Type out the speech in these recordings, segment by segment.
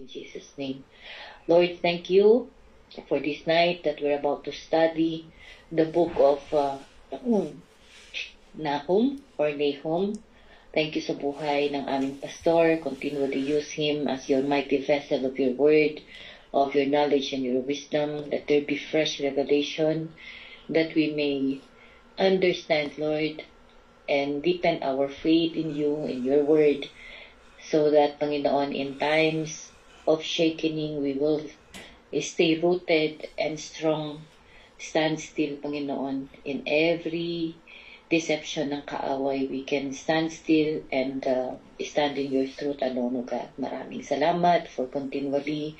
In Jesus' name. Lord, thank you for this night that we're about to study the book of Nahum or Nahum. Thank you sa buhay ng aming pastor. Continue to use him as your mighty vessel of your word, of your knowledge and your wisdom. That there be fresh revelation, that we may understand, Lord, and deepen our faith in you, in your word, so that, Panginoon, in times of shaking, we will stay rooted and strong, stand still, Panginoon, in every deception ng kaaway. We can stand still and stand in your truth alone, O God. Maraming salamat for continually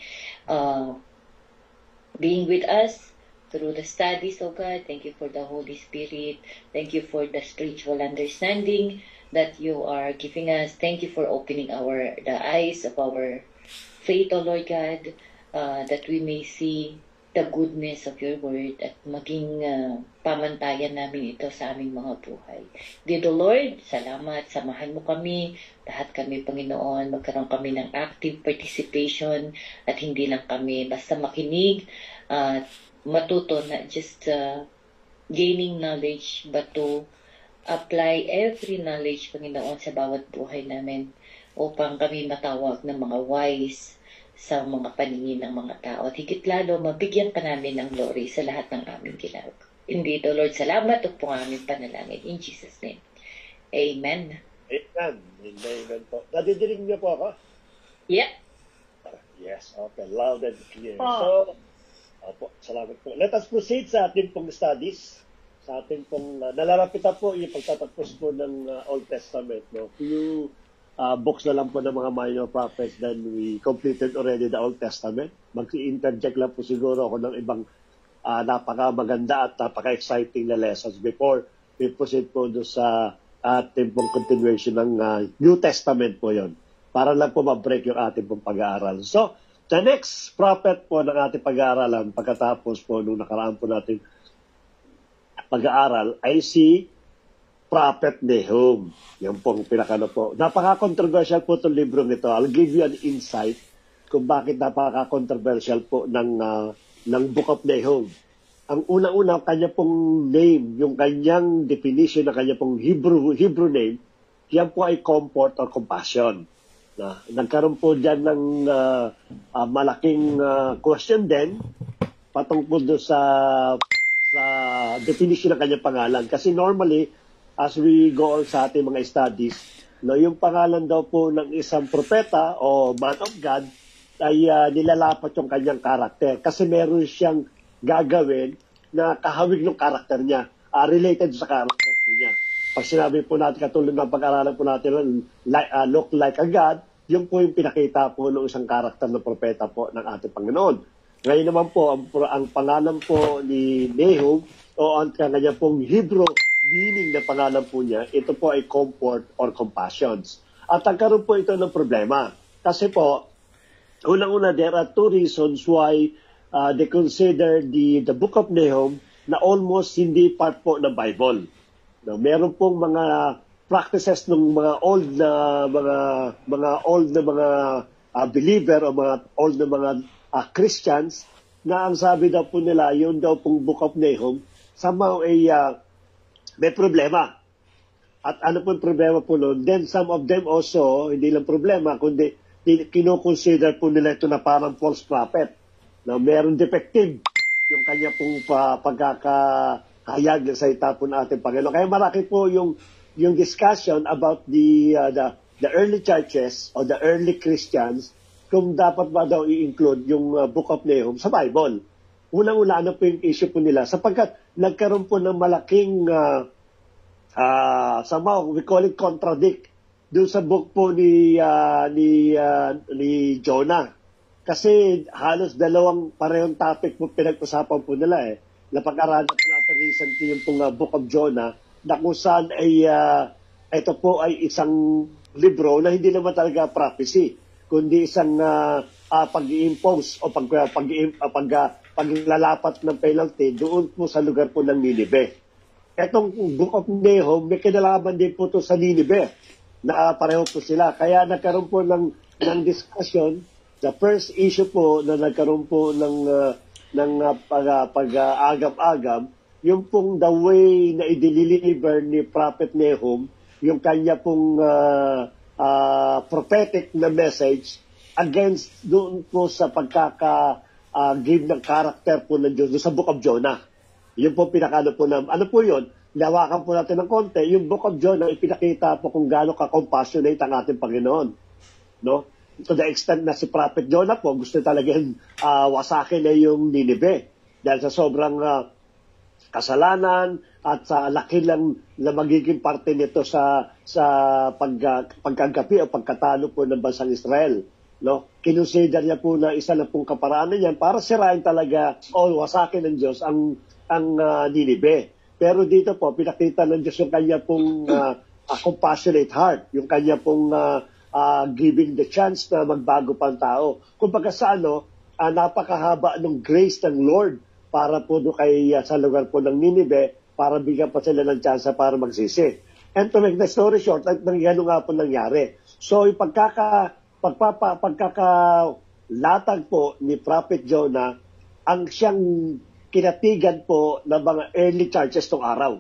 being with us through the studies, O God. Thank you for the Holy Spirit. Thank you for the spiritual understanding that you are giving us. Thank you for opening the eyes of our faith, O Lord God, that we may see the goodness of your word at maging pamantayan namin ito sa aming mga buhay. Dear Lord, salamat. Samahan mo kami. Lahat kami, Panginoon, magkaroon kami ng active participation at hindi lang kami basta makinig at matuto, not just gaining knowledge, but to apply every knowledge, Panginoon, sa bawat buhay namin upang kami matawag ng mga wise sa mga paningin ng mga tao. At higit lalo, mabigyan pa namin ng glory sa lahat ng aming ginagawa. Indeed, O Lord, salamat at po aming panalangin. In Jesus' name. Amen. Amen. Amen po. Nadidinig niyo po ako? Yeah. Yes, okay. Loud and clear. So, opo, salamat po. Let us proceed sa ating pong studies. Sa ating pong, nalalapitan po yung pagtatapos po ng Old Testament. No? Few books na lang po ng mga minor prophets, then we completed already the Old Testament. Mag-interject lang po siguro ako ng ibang napaka-maganda at napaka-exciting na lessons before we proceed po doon sa ating pong continuation ng New Testament po yon, para lang po ma-break yung ating pong pag-aaral. So, the next prophet po ng ating pag-aaralan pagkatapos po nung nakaraan po natin pag-aaral ay si Prophet Nahum. Yan pong pinakano po. Napaka-controversial po itong librong ito. I'll give you an insight kung bakit napaka-controversial po ng Book of Nahum. Ang unang-una, kanya pong name, yung kanyang definition ng kanya pong Hebrew name, yan po ay comfort or compassion. Nagkaroon po dyan ng malaking question din patungkol doon sa definition ng kanyang pangalan. Kasi normally, as we go on sa ating mga studies, yung pangalan daw po ng isang propeta o man of God ay nilalapat yung kanyang karakter. Kasi meron siyang gagawin na kahawig ng karakter niya, related sa karakter po niya. Pag sinabi po natin, katulad ng pag-aralan po natin, look like a God, yun po yung pinakita po ng isang karakter ng propeta po ng ating Panginoon. Ngayon naman po, ang pangalan po ni Nahum o ang kanya pong Hebrew meaning na pangalan po niya, ito po ay comfort or compassions. At nagkaroon po ito ng problema. Kasi po, unang-una, there are two reasons why they consider the Book of Nahum na almost hindi part po ng Bible. Now, meron pong mga practices ng mga old na believer o mga old na mga Christians na ang sabi daw po nila, yun daw pong Book of Nahum, somehow ay may problema. At ano po yung problema po noon? Then some of them also, hindi lang problema, kundi kinoconsider po nila ito na parang false prophet. Na meron defective yung kanya pong pagkakahayag ng salita po ng ating Panginoon. Kaya marami po yung discussion about the early churches or the early Christians kung dapat ba daw i-include yung Book of Nahum sa Bible. Unang-una, ano po yung issue po nila? Sapagkat nagkaroon po ng malaking, somehow, we call it contradict, doon sa book po ni Jonah. Kasi halos dalawang parehong topic po pinag-usapan po nila Napag-aralan po natin recently yung pong Book of Jonah, na kung saan ay, ito po ay isang libro na hindi naman talaga prophecy, kundi isang pag-i-impose o paglalapat ng penalty doon po sa lugar po ng Nineveh. Etong Book of Nahum, may kinalaman din po ito sa Nineveh, na pareho po sila. Kaya nagkaroon po ng discussion The first issue po na nagkaroon po ng pag-agam-agam, yung pong the way na i-deliver ni Prophet Nahum, yung kanya pong prophetic na message against doon po sa pagkaka-give ng character po ng Diyos doon sa Book of Jonah. Yun po pinakano po na, ano po yun? Lawakan po natin ng konti. Yung Book of Jonah, ipinakita po kung gaano ka-compassionate ang ating Panginoon. No? To the extent na si Prophet Jonah po, gusto talagang wasakin na yung Nineveh. Dahil sa sobrang kasalanan at sa laki lang na magiging parte nito sa pagkagapi o pagkatalo po ng bansang Israel. No? Kinonsider niya po na isa na pong kaparaanan niyan para sirain talaga o wasakin ng Diyos ang Nineveh. Pero dito po, pinakita ng Diyos yung kanya pong compassionate heart, yung kanya pong giving the chance na magbago pang tao. Kumbaga sa napakahaba ng grace ng Lord para po sa lugar po ng Nineveh, para bigyan pa sila ng chance para magsisi. And to make the story short, gano'n nga po nangyari. So, yung pagkakalatag po ni Prophet Jonah, ang siyang kinatigan po ng mga early churches tong araw,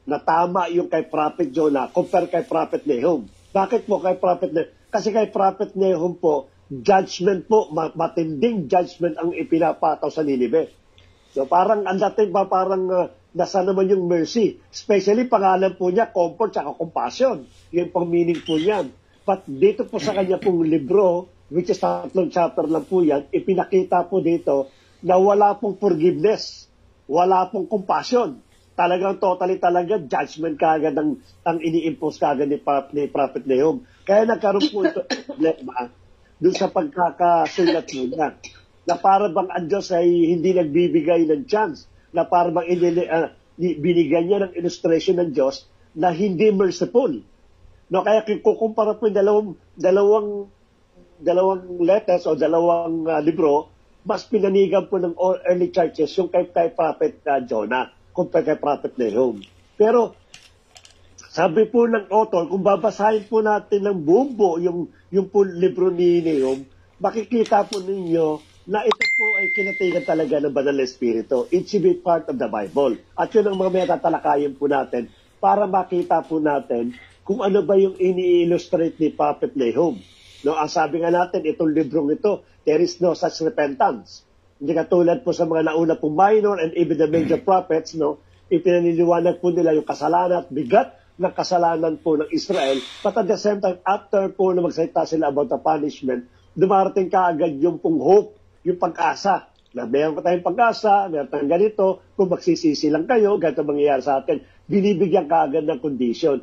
na tama yung kay Prophet Jonah compare kay Prophet Nahum. Bakit po kay Prophet Nahum? Kasi kay Prophet Nahum po, judgment po, matinding judgment ang ipinapataw sa Nineveh. So parang ang dating ba parang nasa naman yung mercy. Especially pangalan po niya, comfort at compassion. Yung pang meaning po niyan. But dito po sa kanya pong libro, which is 3 chapter lang po yan, ipinakita po dito na wala pong forgiveness, wala pong compassion. Talagang totally talaga judgment kagad ang ini-impose kagad ni Prophet Nahum. Kaya nagkaroon po ito problema doon sa pagkakasulat niya na para bang ang Diyos ay hindi nagbibigay ng chance, na para bang binigyan niya ng illustration ng Diyos na hindi merciful. No, kaya kukumpara po yung dalawang letters o dalawang libro, mas pinanigan po ng early churches yung kay Prophet Jonah kumpara kay Prophet Nahum. Pero sabi po ng author, kung babasahin po natin ng buong buo yung po libro ni Nahum, makikita po ninyo na ito po ay kinatigan talaga ng Banal na Espiritu. It should be part of the Bible. At yun ang mga metatalakayin po natin para makita po natin kung ano ba yung ini-illustrate ni Prophet Nahum. No, ang sabi nga natin, itong librong ito, there is no such repentance. Hindi katulad po sa mga nauna pong minor and even the major prophets, no, ipinaniliwanag po nila yung kasalanan at bigat ng kasalanan po ng Israel. But at the same time, after po na magsalita sila about the punishment, dumarating kaagad yung pong hope, yung pag-asa. Na mayroon pa tayong pag-asa, mayroon tayong ganito, kung magsisisi lang kayo, ganito mangyayari sa atin. Binibigyan kaagad ng condition.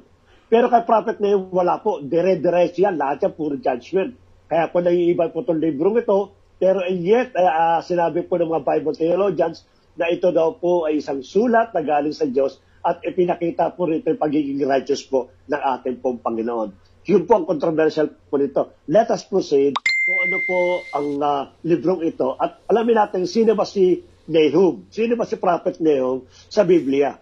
Pero kay Prophet Nahum, wala po. Dire-diretso yan. Lahat yan, puro judgment. Kaya po naiiba po itong librong ito. Pero and yet, sinabi po ng mga Bible theologians na ito daw po ay isang sulat na galing sa Diyos at ipinakita po rito yung pagiging righteous po ng ating pong Panginoon. Yun po ang controversial po nito. Let us proceed kung ano po ang librong ito. At alamin natin, sino ba si Nahum? Sino ba si Prophet Nahum sa Biblia?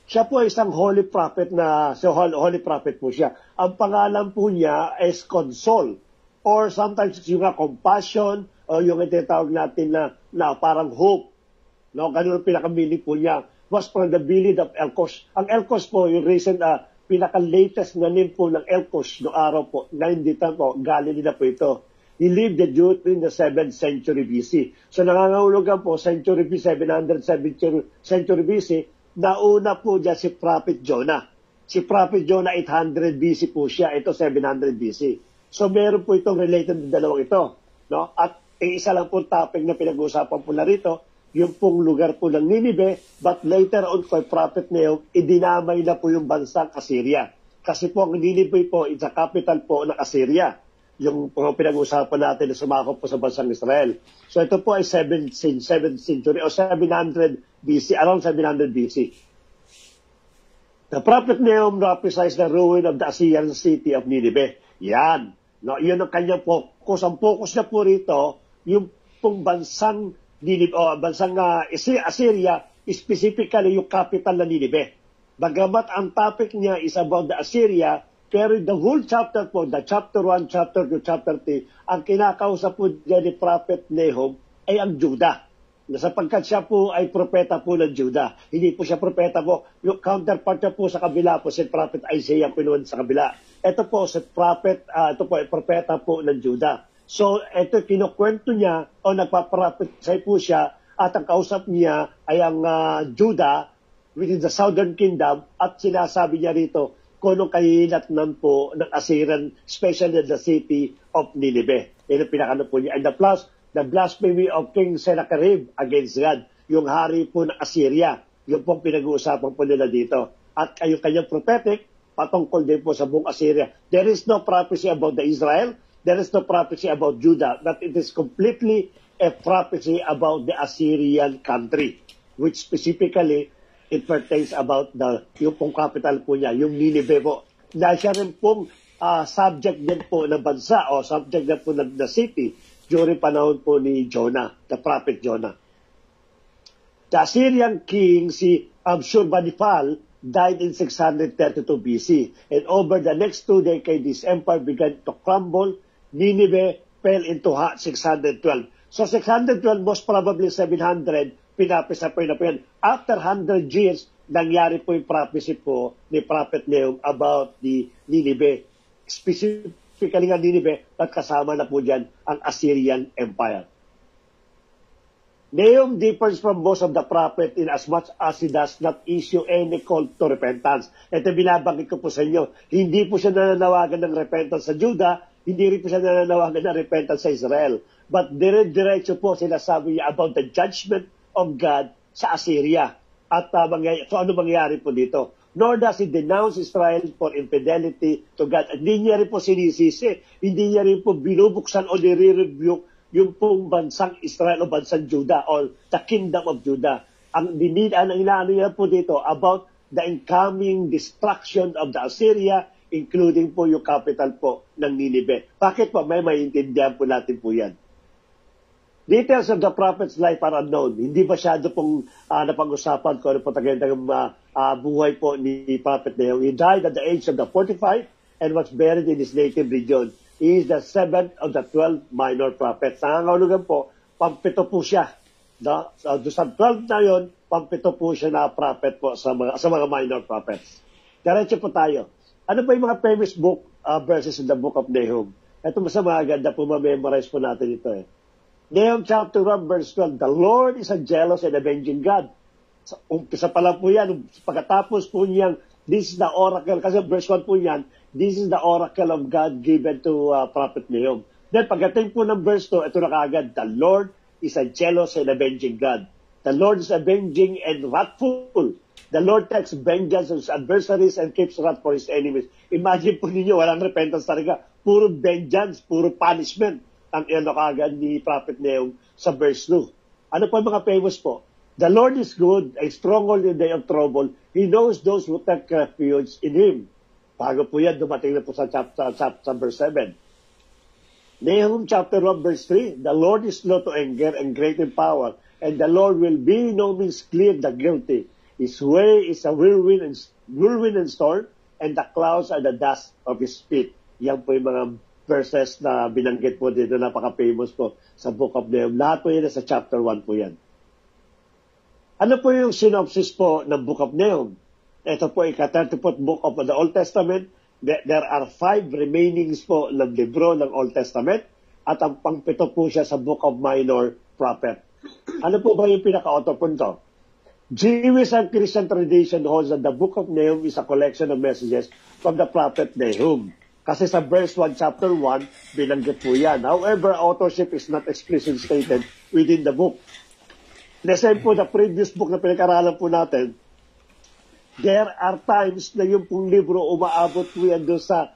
Siya po ay isang holy prophet holy prophet po siya. Ang pangalan po niya is Console, or sometimes yung compassion, o yung itinatawag natin na parang hope. No, ganun ang pinaka-meaning po niya. Was from the village of Elkos. Ang Elkos po, yung recent, pinaka-latest na name po ng Elkos noong araw po, na hindi po, Galilee na po ito. He lived during the 7th century BC. So nangangahulugan po, century BC, 700 century BC, nauna po dyan si Prophet Jonah. Si Prophet Jonah, 800 BC po siya. Ito, 700 BC. So, meron po itong related na dalawang ito. No? At isa lang po topic na pinag-uusapan po na rito, yung pong lugar po ng Nineveh, but later on kay Prophet Nahum, idinamay na po yung bansang Assyria. Kasi po, ang Nineveh po, it's a capital po ng Assyria. Yung pinag-uusapan natin na sumakop po sa bansang Israel. So, ito po ay 7th century o 700 BC, around 700 BC. The Prophet Nahum prophesies the ruin of the Assyrian city of Nineveh. Yan. No, yun ang kanyang focus. Ang focus niya po rito, yung pong bansang Nineveh, bansang Assyria, specifically yung capital na Nineveh. Bagamat ang topic niya is about the Assyria, Pero the whole chapter po, the chapter 1, chapter 2, chapter 3, ang kinakausap po dyan ni Prophet Nahum ay ang Judah. Sapagkat siya po ay propeta po ng Judah. Hindi po siya propeta po. Yung counterpart niya po sa kabila po, si Prophet Isaiah po noon sa kabila. Ito po, si Prophet, ito po ay propeta po ng Judah. So, ito kinukwento niya o nagpaprophesy po siya at ang kausap niya ay ang Judah within the southern kingdom at sinasabi niya rito kung anong kahihinatnan po ng Assyrian, especially the city of Nineveh. Yan ang pinakano po niya. And the blasphemy of King Sennacherib against God, yung hari po ng Assyria. Yung pong pinag-uusapan po nila dito. At yung kanyang prophetic, patungkol din po sa buong Assyria. There is no prophecy about the Israel. There is no prophecy about Judah. That it is completely a prophecy about the Assyrian country, which specifically it pertains about yung pong capital po niya, yung Nineveh po. Dahil siya rin pong subject din po ng bansa o subject din po ng the city during panahon po ni Jonah, the prophet Jonah. The Assyrian king, si Ashurbanipal, died in 632 BC. And over the next 2 decades, this empire began to crumble. Nineveh fell into 612. So 612, most probably 700, pinapisa po yan. After 100 years, nangyari po yung prophecy po ni Prophet Nahum about the Nineveh. Specifically nga Nineveh, at kasama na po dyan ang Assyrian Empire. Nahum differs from most of the prophet in as much as he does not issue any call to repentance. Ito binabangkit ko po sa inyo. Hindi po siya nananawagan ng repentance sa Judah, hindi rin po siya nananawagan ng repentance sa Israel. But dire-diretso po sinasabi niya about the judgment of God sa Assyria. At so ano mangyari po dito? Nor does he denounce Israel for infidelity to God. Hindi niya rin po sinisisi. Hindi niya rin po binubuksan o nire-review yung pong bansang Israel o bansang Judah or the kingdom of Judah. Ang inaano niya po dito about the incoming destruction of the Assyria, including po yung capital po ng Nineveh. Bakit po? May maintindihan po natin po yan. Details of the prophet's life are unknown. Hindi masyado pong napag-usapan ko ano po tagayang buhay po ni Prophet Nahum. He died at the age of the 45 and was buried in his native region. He is the 7th of the 12 minor prophets. Nangangahulugan po, pampito po siya. No? So, sa 12 na yun, pampito po siya na prophet po sa mga minor prophets. Diretso po tayo. Ano pa yung mga famous book verses in the book of Nahum? Ito mas maganda po, ma-memorize po natin ito eh. Nahum chapter 1 verse 12, the Lord is a jealous and avenging God. Umpisa pa lang po yan. Pagkatapos po niyang, this is the oracle, kasi verse 1 po yan, this is the oracle of God given to Prophet Nahum. Then pagdating po ng verse 2, ito na kaagad, the Lord is a jealous and avenging God. The Lord is avenging and wrathful. The Lord takes vengeance on his adversaries and keeps wrath for his enemies. Imagine po ninyo, walang repentance talaga. Puro vengeance, puro punishment ang kaagad ni Prophet Nahum sa verse 2. Ano pa mga famous po? The Lord is good, a stronghold in the day of trouble. He knows those who take refuge in Him. Bago po yan, dumating na po sa verse 7. Nahum chapter 1 verse 3, the Lord is slow to anger and great in power, and the Lord will be no means clear the guilty. His way is a whirlwind and storm, and the clouds are the dust of His feet. Yan po yung mga verses na binanggit po dito, napaka-famous po sa Book of Nahum. Lahat po yan sa chapter 1 po yan. Ano po yung synopsis po ng Book of Nahum? Ito po, ika-34th book of the Old Testament. There are 5 remainings po ng libro ng Old Testament at ang pangpito po siya sa Book of Minor Prophet. Ano po ba yung pinaka-author po nito? Jewish and Christian tradition holds that the Book of Nahum is a collection of messages from the Prophet Nahum. Kasi sa verse 1, chapter 1, binanggit po yan. However, authorship is not explicitly stated within the book. The same po, the previous book na pinag-aralan po natin, there are times na yung pong libro umaabot po yan doon sa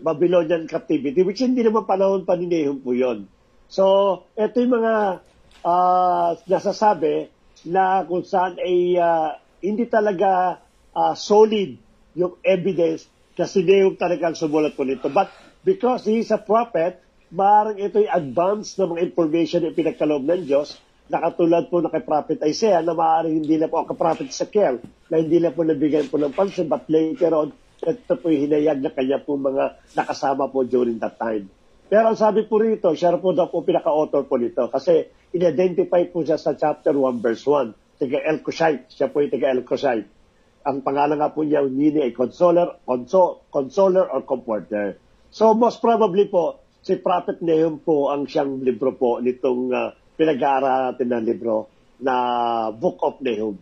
Babylonian captivity, which hindi naman panahon pa ni Nahum po yun. So, ito yung mga nasasabi na kung saan ay hindi talaga solid yung evidence kasi Nahum talagang sumulat po nito. But because he is a prophet, maaaring ito'y advance na mga information na pinagkaloob ng Diyos nakatulad po na kay Prophet Isaiah na maaaring hindi na po, kay Prophet Ezekiel na hindi na po nabigyan po ng pansin, but later on, ito po yung hinayag na kanya po mga nakasama po during that time. Pero ang sabi po rito, siya po daw po pinaka-author po nito kasi in-identify po siya sa chapter 1 verse 1. Taga El-Kushite, siya po yung taga El-Kushite. Ang pangalan nga po niya, Nini, ay consoler or comforter. So most probably po, si Prophet Nahum po ang siyang libro po nitong pinag-aaralan natin na libro na Book of Nahum.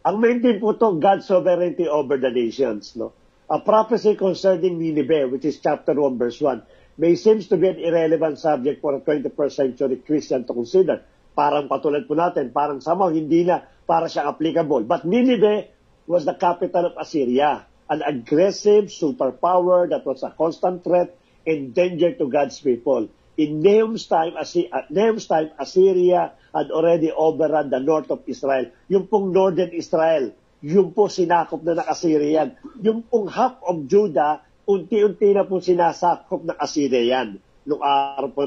Ang main theme po ito, God's sovereignty over the nations. No? A prophecy concerning Nineveh, which is chapter 1 verse 1, may seems to be an irrelevant subject for a 21st century Christian to consider. Parang patulad po natin, parang somehow hindi na para siyang applicable. But Nineveh was the capital of Assyria, an aggressive superpower that was a constant threat and danger to God's people. In Nahum's time, Assyria had already overrun the north of Israel. Yung pong northern Israel, yung po sinakop na ng Assyrian. Yung pong half of Judah, unti-unti na po sinasakop ng Assyrian. Nung araw po,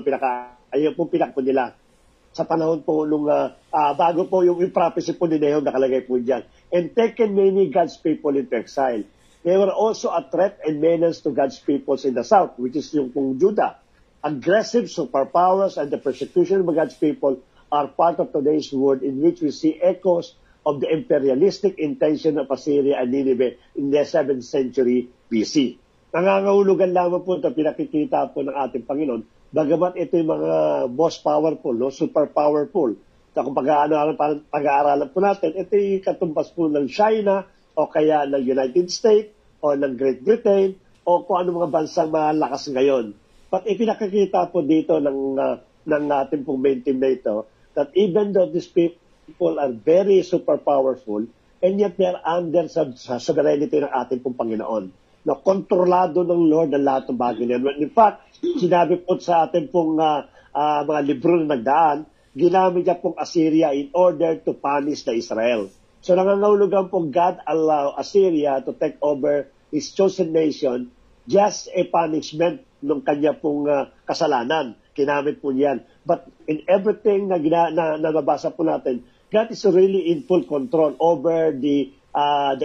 ayun po pinakpo nila. Sa panahon po, nung bago po yung prophecy po ni Nahum, nakalagay po dyan. And taken many God's people into exile. They were also a threat and menace to God's peoples in the south, which is yung pong Judah. Aggressive superpowers and the persecution of God's people are part of today's world in which we see echoes of the imperialistic intention of Assyria and Nineveh in the 7th century BC. Nangangahulugan lamang po ito, pinakikita po ng ating Panginoon, bagamat ito yung mga most powerful, no? Super powerful. So, kung pag-aaralan po natin, ito yung katumbas po ng China o kaya ng United States o ng Great Britain o kung ano mga bansang malakas ngayon. But ipinakikita po dito ng ating pong main team na ito that even though these people are very super powerful and yet they are under sa sovereignty ng ating pong Panginoon. Na kontrolado ng Lord ang lahat ng bagay na yan. In fact, sinabi po sa ating pong mga libro na nagdaan, ginamit niya pong Assyria in order to punish the Israel. So nangangahulugan pong God allow Assyria to take over His chosen nation just a punishment ng kanya pong kasalanan. Kinamit po niyan. But in everything na nababasa po natin, God is really in full control over the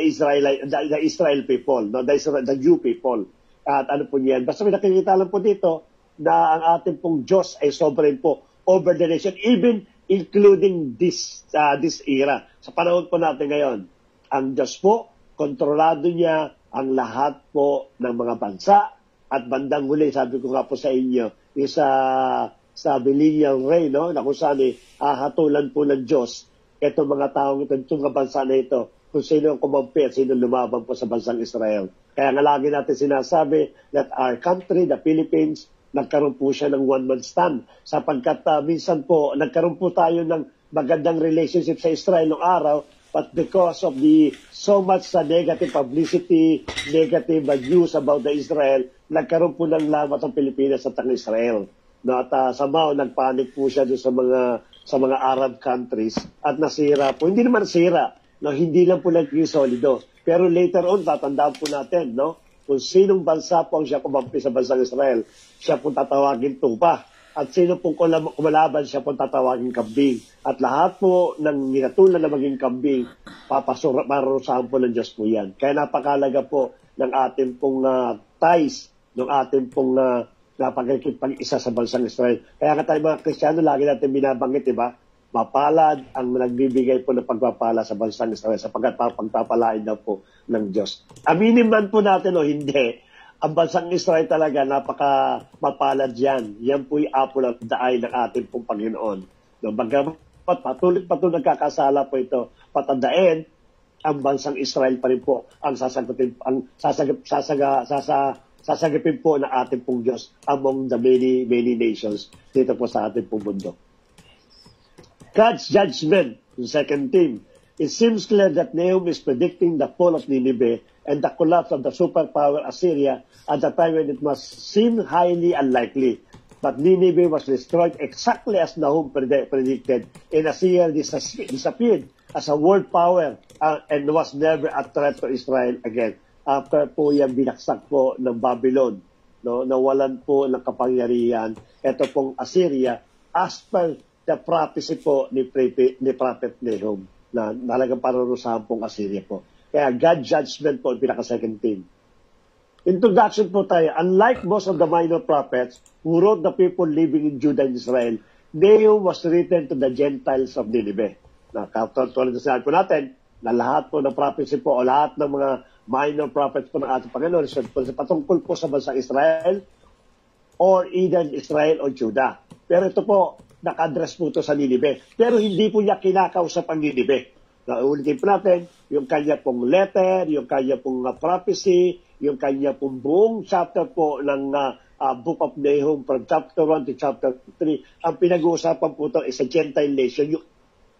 Israel people, no? the Jew people. At ano po niyan. Basta may nakikita lang po dito na ang ating pong Diyos ay sovereign po over the nation, even including this era. Sa panahon po natin ngayon, ang Diyos po, kontrolado niya ang lahat po ng mga bansa. At bandang huli, sabi ko nga po sa inyo, sa millennial reign, no? Na kung saan hatulan po ng Diyos itong mga taong ito, itong mga bansa na ito, kung sino ang kumampi at sino lumaban po sa bansang Israel. Kaya nga lagi natin sinasabi that our country, the Philippines, nagkaroon po siya ng one-man stand. Sapagkat minsan po, nagkaroon po tayo ng magandang relationship sa Israel noong araw, but because of the so much negative publicity, negative news about the Israel, nagkaroon po ng lamat ang Pilipinas at ang Israel. No, at somehow nagpanik po siya doon sa mga Arab countries at nasira po. Hindi naman nasira, no, hindi lang po naging solido. Pero later on, tatandaan po natin, no, kung sinong bansa po ang siya kumampi sa bansang Israel, siya po tatawagin tupa. At sino pong kumalaban, siya po tatawagin kambing. At lahat po ng ginatulan na maging kambing, parusahan po ng Diyos po yan. Kaya napakalaga po ng ating pong ties, ng ating pong napagkikipag-isa sa bansang Israel. Kaya nga tayo mga Kristiyano, lagi natin binabanggit, diba? Mapalad ang nagbibigay po ng pagpapala sa bansang Israel sapagkat pagpapalain daw po ng Diyos. Aminin man po natin o hindi, ang bansang Israel talaga napaka mapalad yan. Yan po yung apple of the eye ng ating pong Panginoon. No, bagamat patuloy nagkakasala po ito, patandain, ang bansang Israel pa rin po ang sasagipin po ng ating pong Diyos among the many nations dito po sa ating pong mundo. God's judgment, the second theme. It seems clear that Nahum is predicting the fall of Nineveh and the collapse of the superpower Assyria at a time when it must seem highly unlikely. But Nineveh was destroyed exactly as Nahum predicted, and Assyria disappeared as a world power and was never a threat to Israel again. After po yung binaksak po ng Babylon, no, nawalan po ng kapangyarihan, ito pong Assyria as per the prophecy po ni Prophet Nahum na talagang parurusahan pong Assyria po. Kaya God judgment po ang pinaka-second thing. Introduction po tayo. Unlike most of the minor prophets who wrote the people living in Judah and Israel, Nahum was written to the Gentiles of Nineveh. Tulad na sinabi po natin, na lahat po ng prophecy po o lahat ng mga minor prophets po ng ating Panginoon patungkol po sa bansang Israel or either Israel o Judah. Pero ito po, naka-address po ito sa Nineveh. Pero hindi po niya kinakausap ang Nineveh. Ulitin po natin, yung kanya pong letter, yung kanya pong prophecy, yung kanya pong buong chapter po ng Book of Nahum from chapter 1 to chapter 3. Ang pinag-uusapan po ito is a Gentile nation, yung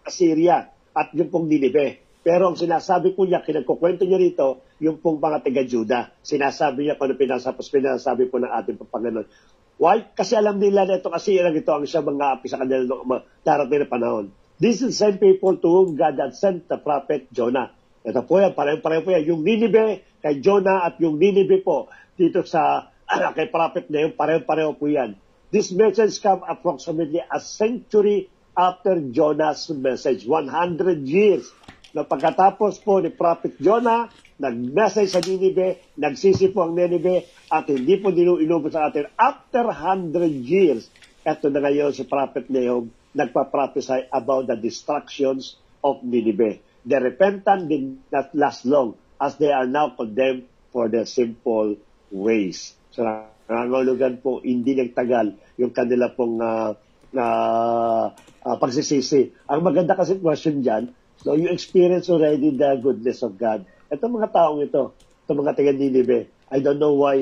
Assyria at yung pong Nineveh. Pero ang sinasabi po niya, kinagkukwento niya rito, yung pong mga taga-Judah. Sinasabi niya kung ano pinasabi po ng ating Panginoon. Why? Kasi alam nila na itong Assyria ito ang siya mga api sa kanila noong darating na panahon. This is the same people to whom God had sent the prophet Jonah. Ito po yan, pareho po yan. Yung Nineveh kay Jonah at yung Nineveh po dito sa kay prophet na yun, pareho po yan. This message come approximately a century after Jonah's message. 100 years na pagkatapos po ni prophet Jonah, nag-message sa Nineveh, nagsisi po ang Nineveh at hindi po inubos sa atin. After 100 years, eto na ngayon si prophet Nahum nagpa-prophesy about the destructions of Nineveh. The repentance did not last long as they are now condemned for their sinful ways. So, nangangulugan po, hindi nagtagal yung kanila pong pagsisisi. Ang maganda kasi question dyan, so you experience already the goodness of God. Itong mga taong ito, itong mga taga Nineveh, I don't know why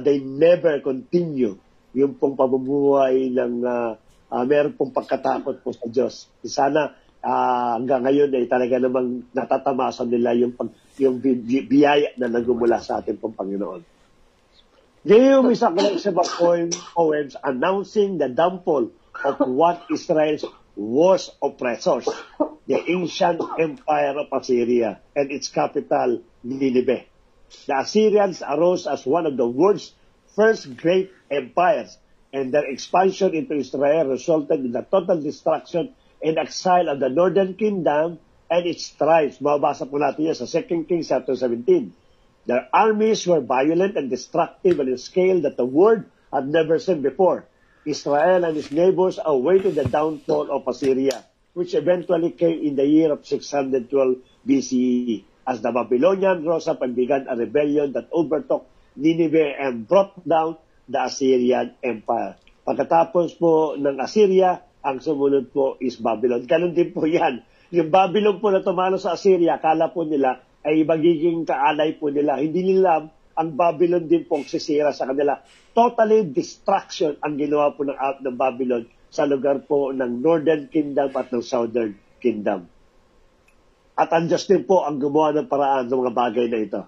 they never continue yung pong pamumuhay ng meron pong pagkatakot po sa Diyos. Sana hanggang ngayon ay talaga namang natatamasan nila yung biyaya na nagmumula sa ating pong Panginoon. Nahum is a collection of poems announcing the downfall of what Israel's worst oppressors, the ancient empire of Assyria and its capital, Nineveh. The Assyrians arose as one of the world's first great empires, and their expansion into Israel resulted in the total destruction and exile of the northern kingdom and its tribes. Mababasa po natin yan sa 2 Kings chapter 17. Their armies were violent and destructive on a scale that the world had never seen before. Israel and his neighbors awaited the downfall of Assyria, which eventually came in the year of 612 BCE, as the Babylonians rose up and began a rebellion that overtook Nineveh and brought down the Assyrian Empire. Pagkatapos po ng Assyria, ang sumunod po is Babylon. Ganun din po yan. Yung Babylon po na tumalo sa Assyria, akala po nila ay magiging kaalay po nila. Hindi nila ang Babylon din po sisira sa kanila. Totally destruction ang ginawa po ng Babylon sa lugar po ng Northern Kingdom at ng Southern Kingdom. At ang Diyos din po ang gumawa ng paraan ng mga bagay na ito.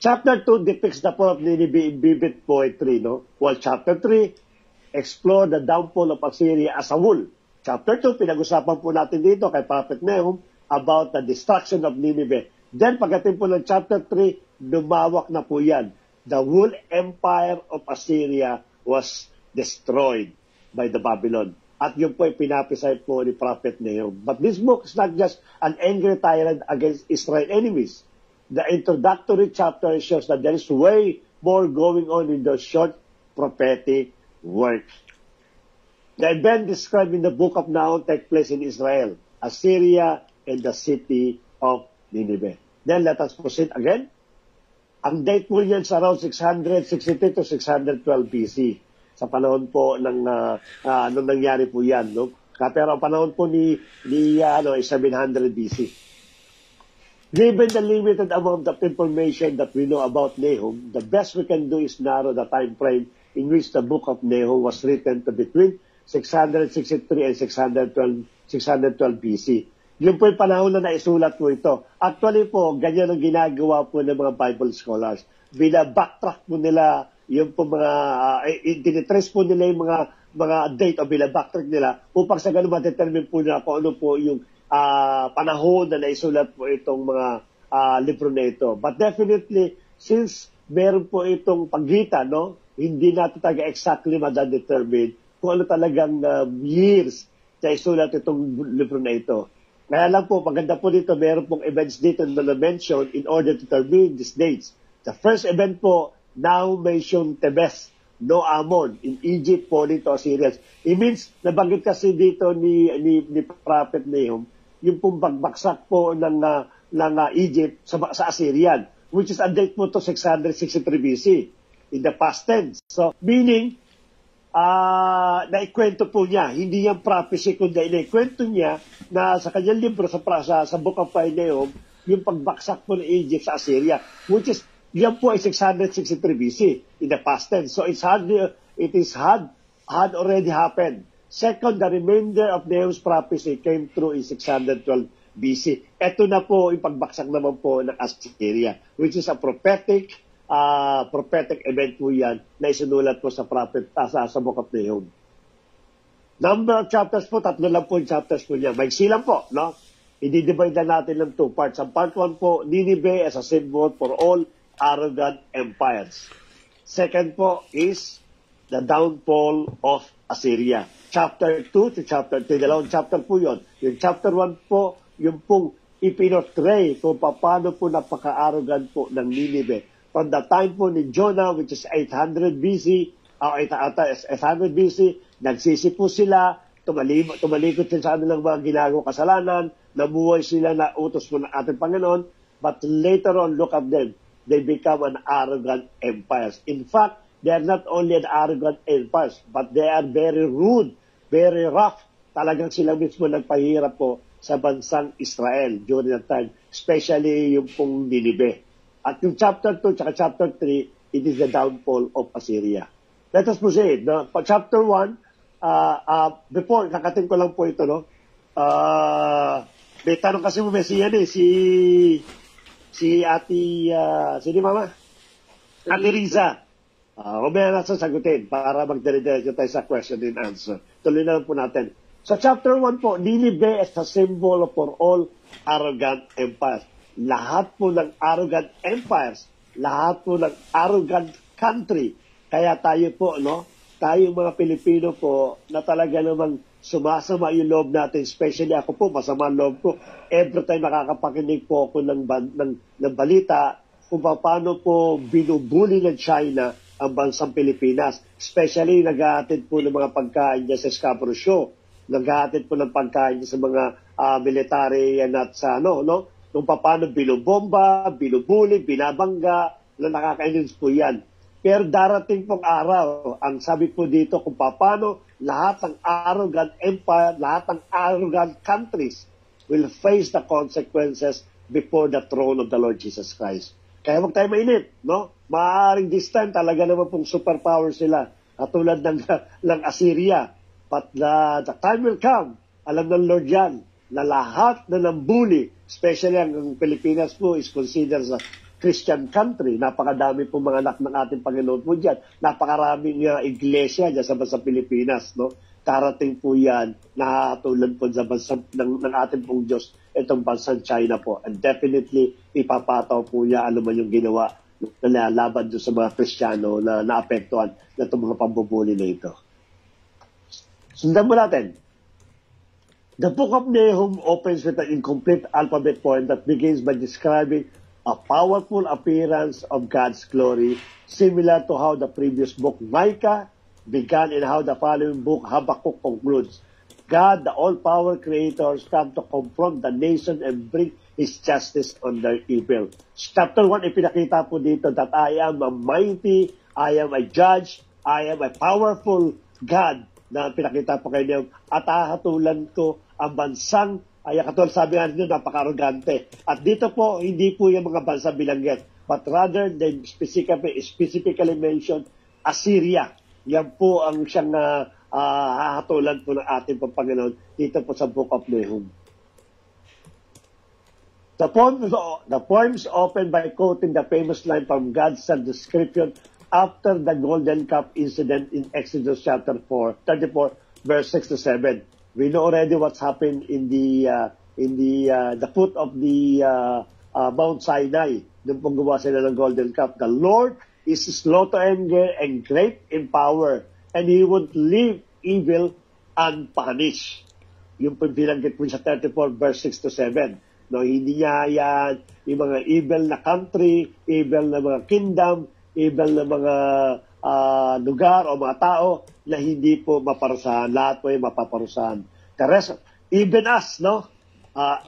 Chapter 2 depicts the fall of Nineveh in vivid poetry, no? While chapter 3 explore the downfall of Assyria as a whole. Chapter 2, pinag-usapan po natin dito kay Prophet Nahum about the destruction of Nineveh. Then, pagdating po ng chapter 3, lumawak na po yan. The whole empire of Assyria was destroyed by the Babylon. At yun po ay pinapisay po ni Prophet Nahum. But this book is not just an angry tyrant against Israel enemies. The introductory chapter shows that there is way more going on in the short prophetic work. The event described in the book of Nahum take place in Israel, Assyria, and the city of Nineveh. Then let us proceed again. Ang date po yan sa around 663 to 612 BC. Sa panahon po ng nung nangyari po yan, no? Pero ang panahon po ni 700 BC. Given the limited amount of information that we know about Nahum, the best we can do is narrow the time frame in which the book of Nahum was written to between 663 and 612 BC. Yun po yung panahon na naisulat po ito. Actually po, ganyan ang ginagawa po ng mga Bible scholars. Bina-backtrack po nila yung po mga, tinitrace po nila yung mga date o bina-backtrack nila upang sa ganun ma-determine po nila kung ano po yung panahon na naisulat po itong mga libro na ito. But definitely, since meron po itong pagitan, no, hindi natin taga exactly madadetermine kung ano talagang years sa isulat itong libro na ito. Kaya lang po, maganda po dito, meron pong events dito na na-mention in order to determine these dates. The first event po, now mentioned Tebes, no Ammon, in Egypt, falling to Assyrians. It means, nabanggit kasi dito ni Prophet Nahum, yung pong pagbaksak po ng Egypt sa Assyrian, which is a date po to 663 BC, in the past tense. So, meaning, naikwento po niya, hindi yung prophecy, kundi naikwento niya na sa kanyang libro, sa Book of Nahum, yung pagbaksak po ng Egypt sa Assyria, which is, yan po ay 663 BC, in the past tense. So, it had already happened. Second, the remainder of Nahum's prophecy came through in 612 BC. Ito na po yung pagbaksak naman po ng Assyria, which is a prophetic event po yan na isinulat po sa Book of Nahum. Number of chapters po, 3 lang po yung chapters po niya. Maiksi lang po, no? I-divide na natin ng 2 parts. Ang part 1 po, Nineveh as a symbol for all arrogant empires. Second po is the downfall of Assyria. Chapter 2 to chapter 3, dalawang chapter po yun. Yung chapter 1 po, yung pong ipinotray kung paano po napaka-arrogant po ng Nineveh. From the time po ni Jonah, which is 800 BC, 800 BC, nagsisi po sila, tumalikod sila sa kanilang mga ginagawang kasalanan, nabuhay sila na utos po ng ating Panginoon, but later on, look at them. They become an arrogant empire. In fact, they are not only an arrogant empire, but they are very rude, very rough. Talagang sila mismo nagpahirap po sa bansang Israel during that time, especially yung pong Nineveh. At yung chapter 2 at chapter 3, it is the downfall of Assyria. Let us proceed. No? Chapter 1, before, nakating ko lang po ito, no? May tanong kasi mo, Messi yan eh, si Ati, sino mama? Ati Riza. Mamaya na sasagutin para magdire-diretso tayo sa question and answer. Tuloy na lang po natin. Sa chapter 1 po, Nineveh is a symbol for all arrogant empires. Lahat po ng arrogant empires, lahat po ng arrogant country. Kaya tayo po, no? Tayo mga Pilipino po, na talaga namang sumasama yung loob natin, especially ako po, masama ang loob ko. Every time nakakapakinig po ako ng balita kung paano po binubuli ng China ang bansang Pilipinas. Especially nag-aatid po ng mga pagkain niya sa Scarborough Show. Nag-aatid po ng pagkain niya sa mga military at sa no? Kung paano binubomba, binubuli, binabangga, na nakakainis po yan. Pero darating pong araw, ang sabi po dito kung paano lahat ng arrogant empire, lahat ng arrogant countries will face the consequences before the throne of the Lord Jesus Christ. Kaya huwag tayo mainit, no? Maaaring this time talaga naman pong superpower sila, katulad ng Assyria. But the time will come, alam ng Lord yan, na lahat na nambuli, especially ang Pilipinas po is considered as a Christian country. Napakadami po mga anak ng ating Panginoon po dyan. Napakaraming iglesia dyan sa bansang Pilipinas. No? Karating po yan na tulad po sa bansang ng ating pong Diyos, itong bansang China po. And definitely, ipapataw po niya ano man yung ginawa na laban doon sa mga Kristiyano na naapektuhan na itong mga pambubuli na ito. Sundan mo natin. The Book of Nahum opens with an incomplete alphabet poem that begins by describing a powerful appearance of God's glory, similar to how the previous book Micah began and how the following book Habakkuk concludes. God, the all-power creator, comes to confront the nation and bring His justice on their evil. Chapter 1, ipinakita po dito that I am a mighty, I am a judge, I am a powerful God na pinakita po kayo at hahatulan ko ang bansang, ay katulad sabi nga nyo, napaka-arrogante. At dito po, hindi po yung mga bansa bilanggit, but rather they specifically mentioned Assyria. Yan po ang siyang hahatulan po ng ating Panginoon dito po sa Book of Nahum. The poems open by quoting the famous line from God's self-description after the Golden Cup incident in Exodus chapter 34, verse 6 to 7. We know already what's happened in the foot of the Mount Sinai. Doon pong gumawa sila ng Golden Cup. The Lord is slow to anger and great in power, and He won't leave evil unpunished. Yung binanggit po sa 34 verse 6 to 7. No, hindi niya yan yung mga evil na country, evil na mga kingdom, evil na mga lugar o mga tao na hindi po maparusahan. Lahat po ay mapaparusahan. The rest, even us, no?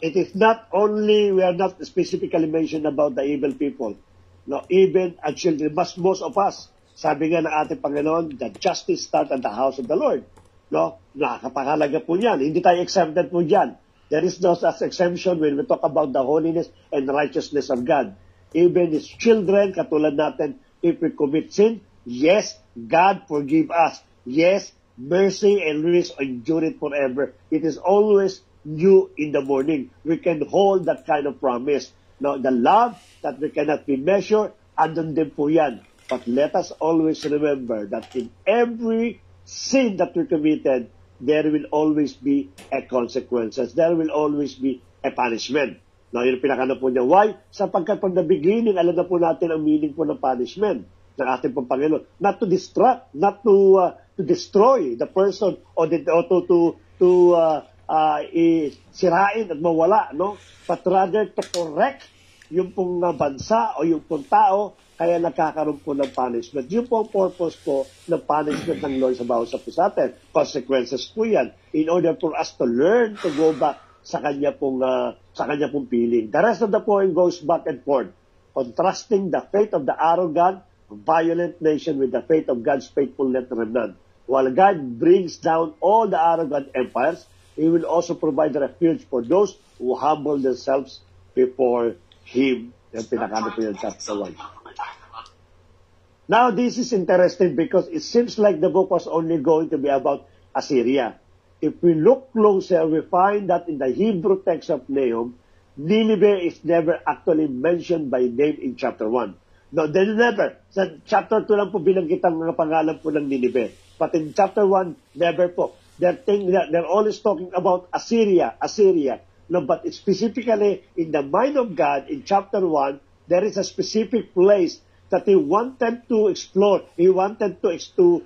It is not only, we are not specifically mentioned about the evil people. No, even our children, most of us, sabi nga ng ating Panginoon, the justice starts at the house of the Lord. No, nakakapakalaga po yan. Hindi tayo exempted po dyan. There is no such exemption when we talk about the holiness and righteousness of God. Even His children, katulad natin, if we commit sin, yes, God forgive us. Yes, mercy and grace endure it forever. It is always new in the morning. We can hold that kind of promise. Now, the love that we cannot be measured, andun din po yan. But let us always remember that in every sin that we committed, there will always be a consequences. There will always be a punishment. Now, yun pinakana po niya. Why? Sapagkat from the beginning, alam na po natin ang meaning po ng punishment ng ating pong Panginoon. Not to distract, not to destroy the person or sirain at mawala, no? But rather to correct yung pong bansa o yung pong tao, kaya nakakaroon po ng punishment. Yung po ang purpose po ng punishment ng Lord sa bawat po sa atin. Consequences po yan in order for us to learn to go back sa kanya pong piling. The rest of the poem goes back and forth, contrasting the faith of the arrogant, violent nation with the faith of God's faithful remnant. While God brings down all the arrogant empires, He will also provide refuge for those who humble themselves before Him. Yung pinakano po yung chapter 1. Now, this is interesting because it seems like the book was only going to be about Assyria. If we look closer, we find that in the Hebrew text of Nahum, Nineveh is never actually mentioned by name in chapter 1. No, they never. Sa chapter 2 lang po binanggit ang mga pangalan po ng Nineveh. But in chapter 1, never po. They're always talking about Assyria. No, but specifically in the mind of God, in chapter 1, there is a specific place that He wanted to explore. He wanted to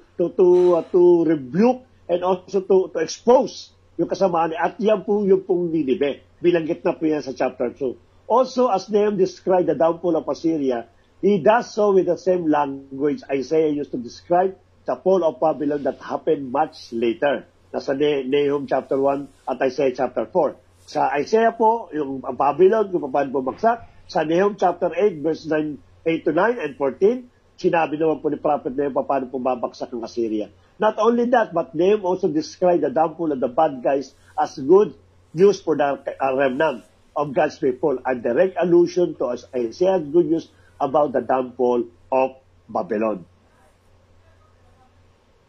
rebuke and also to expose yung kasamaan. At yan po yung pong Nineveh. Bilanggit na po yan sa chapter 2. Also, as Nahum described the downfall of Assyria, he does so with the same language Isaiah used to describe the fall of Babylon that happened much later. Nasa Nahum chapter 1 at Isaiah chapter 4. Sa Isaiah po, yung Babylon, kung paano bumagsak. Sa Nahum chapter 8, verse 8 to 9 and 14, sinabi naman po ni Prophet Nahum paano bumabagsak ang Assyria. Not only that, but Nahum also described the downfall of the bad guys as good news for the remnant of God's people, a direct allusion to Isaiah's good news about the downfall of Babylon.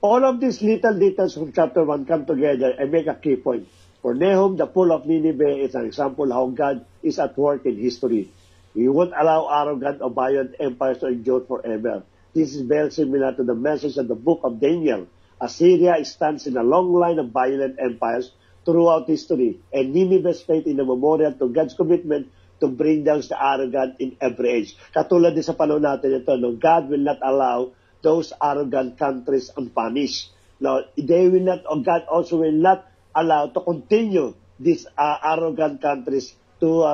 All of these little details from chapter 1 come together and make a key point. For Nahum, the fall of Nineveh is an example how God is at work in history. He won't allow arrogant or violent empires to endure forever. This is very similar to the message of the book of Daniel. Assyria stands in a long line of violent empires throughout history, and Nineveh's fate in a memorial to God's commitment to bring down the arrogant in every age. Katulad din sa panahon natin ito, no, God will not allow those arrogant countries unpunished. Now, they will not, or God also will not allow to continue these arrogant countries to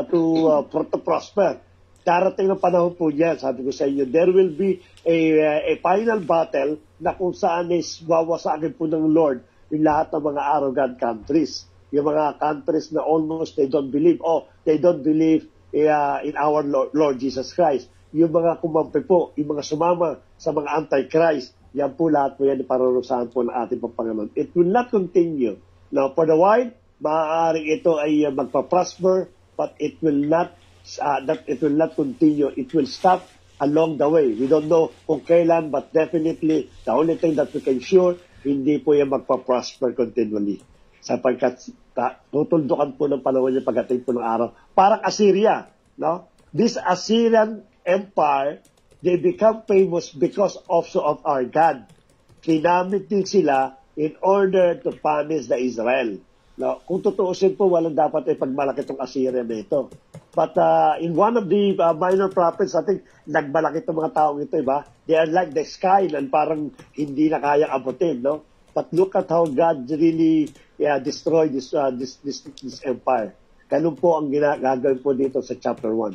prosper. Darating ang panahon po niya, sabi ko sa inyo, there will be a final battle na kung saan is wawasakin po ng Lord yung lahat ng mga arrogant countries. Yung mga countries na almost they don't believe in our Lord Jesus Christ. Yung mga kumampi po, yung mga sumama sa mga antichrist, yan po lahat po yan iparurusahan po ng ating Panginoon. It will not continue. Now, for the while, maaaring ito ay magpa-prosper, but it will not continue. It will stop along the way. We don't know kung kailan, but definitely, the only thing that we can sure, hindi po yan magpa-prosper continually. Sapagkat tutuldukan po ng panahon niya pagdating po ng araw. Parang Assyria, no? This Assyrian Empire, they become famous because also of our God. Kinamit din sila in order to punish the Israel. Now, kung tutuusin po, walang dapat ay pagmalaki itong Assyria na ito. But in one of the minor prophets, I think, nagmalaki itong mga taong ito, iba? They are like the sky, and parang hindi na kayang abutin, no? But look at how God really destroyed this empire. Ganun po ang gagawin po dito sa chapter 1.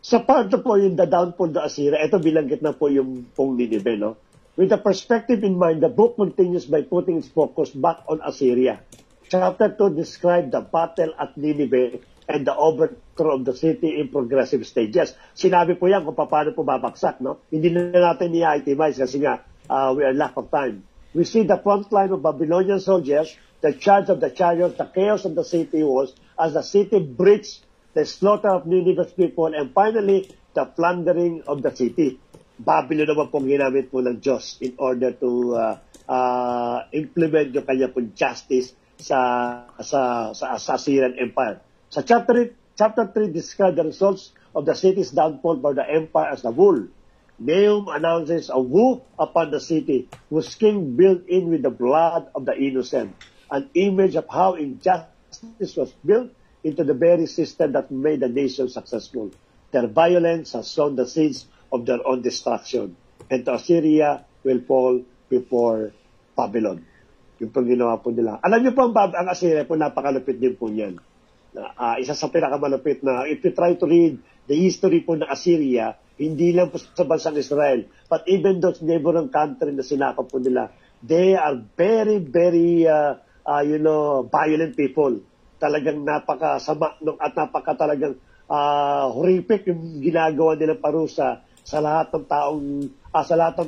Sa part po yung the downfall of Assyria, ito bilanggit na po yung pong Nineveh, no? With the perspective in mind, the book continues by putting its focus back on Assyria. Chapter 2 describes the battle at Nineveh and the overthrow of the city in progressive stages. Sinabi po yan kung paano po babaksak, no? Hindi na natin i-itemize kasi nga, we are lack of time. We see the front line of Babylonian soldiers, the charge of the chariots, the chaos of the city walls, as the city breached, the slaughter of Nineveh's people, and finally, the plundering of the city. Babylon naman pong ginamit po ng Diyos in order to implement yung kanya pong justice sa Assyrian Empire. Sa chapter 3 describes the results of the city's downfall by the empire as a whole. Nahum announces a woe upon the city, whose king built in with the blood of the innocent, an image of how injustice was built into the very system that made the nation successful. Their violence has sown the seeds of their own destruction, and to Assyria will fall before Babylon. Yung pong ginawa po nila. Alam niyo po, ang Assyria po, napakalupit din po niyan. Isa sa pinakamalupit na, if you try to read the history po ng Assyria, hindi lang po sa bansang Israel, but even those neighboring country na sinakop po nila, they are very, very, violent people. Talagang napakasama at talagang horrific yung ginagawa nilang parusa sa lahat ng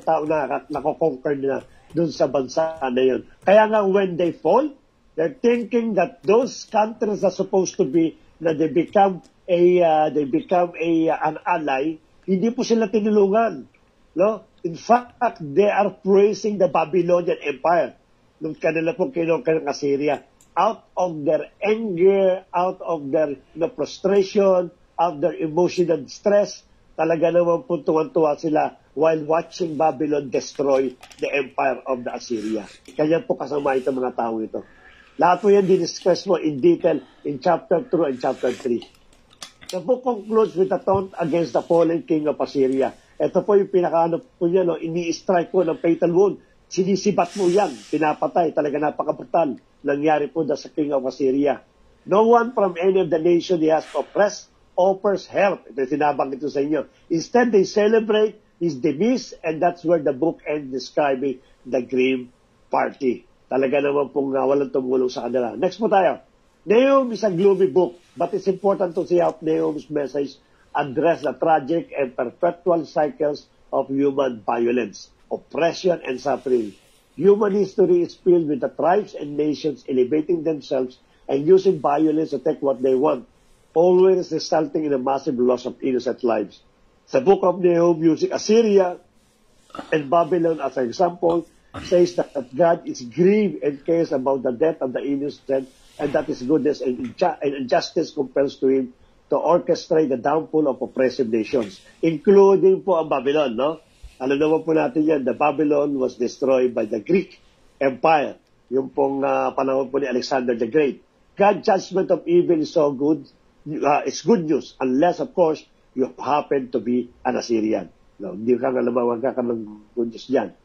taong na nako-conquer nila dun sa bansa na yun. Kaya nga when they fall, they're thinking that those countries are supposed to be, na they become an ally, hindi po sila tinulungan. No? In fact, they are praising the Babylonian Empire nung kanila po kinonquer ng Assyria. Out of their anger, out of their frustration, out of their emotional stress, talaga naman po tuwan-tuwa sila while watching Babylon destroy the empire of the Assyria. Kaya po kasama itong mga tao ito. Lahat po yan diniscuss mo in detail in chapter 2 and chapter 3. The book concludes with a taunt against the fallen king of Assyria. Ito po yung pinakaano po niya, no? Ini-strike po ng fatal wound. Sinisibat mo yan, pinapatay, talaga napakabrutal. Nangyari po sa king of Assyria. No one from any of the nation he has oppressed offers help. Ito sinabanggit ito sa inyo. Instead, they celebrate his demise, and that's where the book ends describing the Grimm party. Talaga naman pong walang tumulong sa kanila. Next po tayo. Nahum is a gloomy book, but it's important to see how Nahum's message address the tragic and perpetual cycles of human violence, oppression, and suffering. Human history is filled with the tribes and nations elevating themselves and using violence to take what they want, always resulting in a massive loss of innocent lives. The book of Nahum, using Assyria and Babylon as an example, says that God is grieved and cares about the death of the innocent, and that his goodness and injustice compels to him to orchestrate the downfall of oppressive nations, including po ang Babylon, no? Alam naman po natin yan, the Babylon was destroyed by the Greek Empire, yung pong panahon po ni Alexander the Great. God's judgment of evil is so good, it's good news, unless, of course, you happen to be an Assyrian. No, hindi ka nga naman ng good news yan.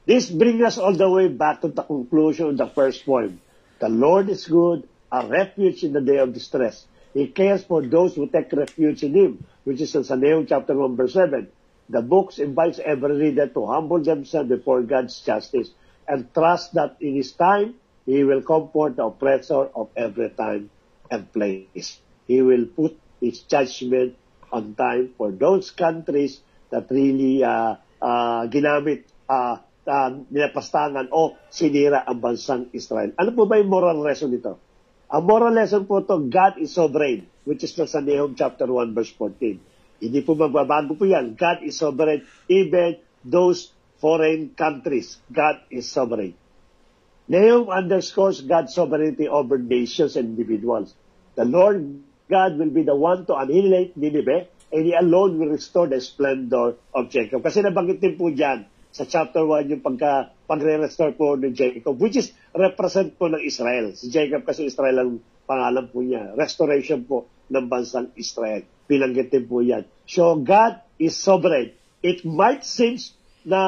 This brings us all the way back to the conclusion of the first poem. The Lord is good, a refuge in the day of distress. He cares for those who take refuge in Him, which is in Nahum chapter 1 verse 7. The book invites every reader to humble themselves before God's justice and trust that in His time, He will comfort the oppressor of every time and place. He will put His judgment on time for those countries that really ginamit nilapastangan o sinira ang bansang Israel. Ano po ba yung moral lesson nito? Ang moral lesson po ito, God is sovereign, which is sa Nahum chapter 1 verse 14. Hindi po magbabago po yan. God is sovereign, even those foreign countries. God is sovereign. Nahum underscores God's sovereignty over nations and individuals. The Lord God will be the one to annihilate Nineveh, and He alone will restore the splendor of Jacob. Kasi nabanggit din po dyan, sa chapter 1 yung pagre-restore po ni Jacob, which is represent po ng Israel. Si Jacob kasi Israel ang pangalan po niya. Restoration po ng bansang Israel. Binanggit din po yan. So God is sovereign. It might seem na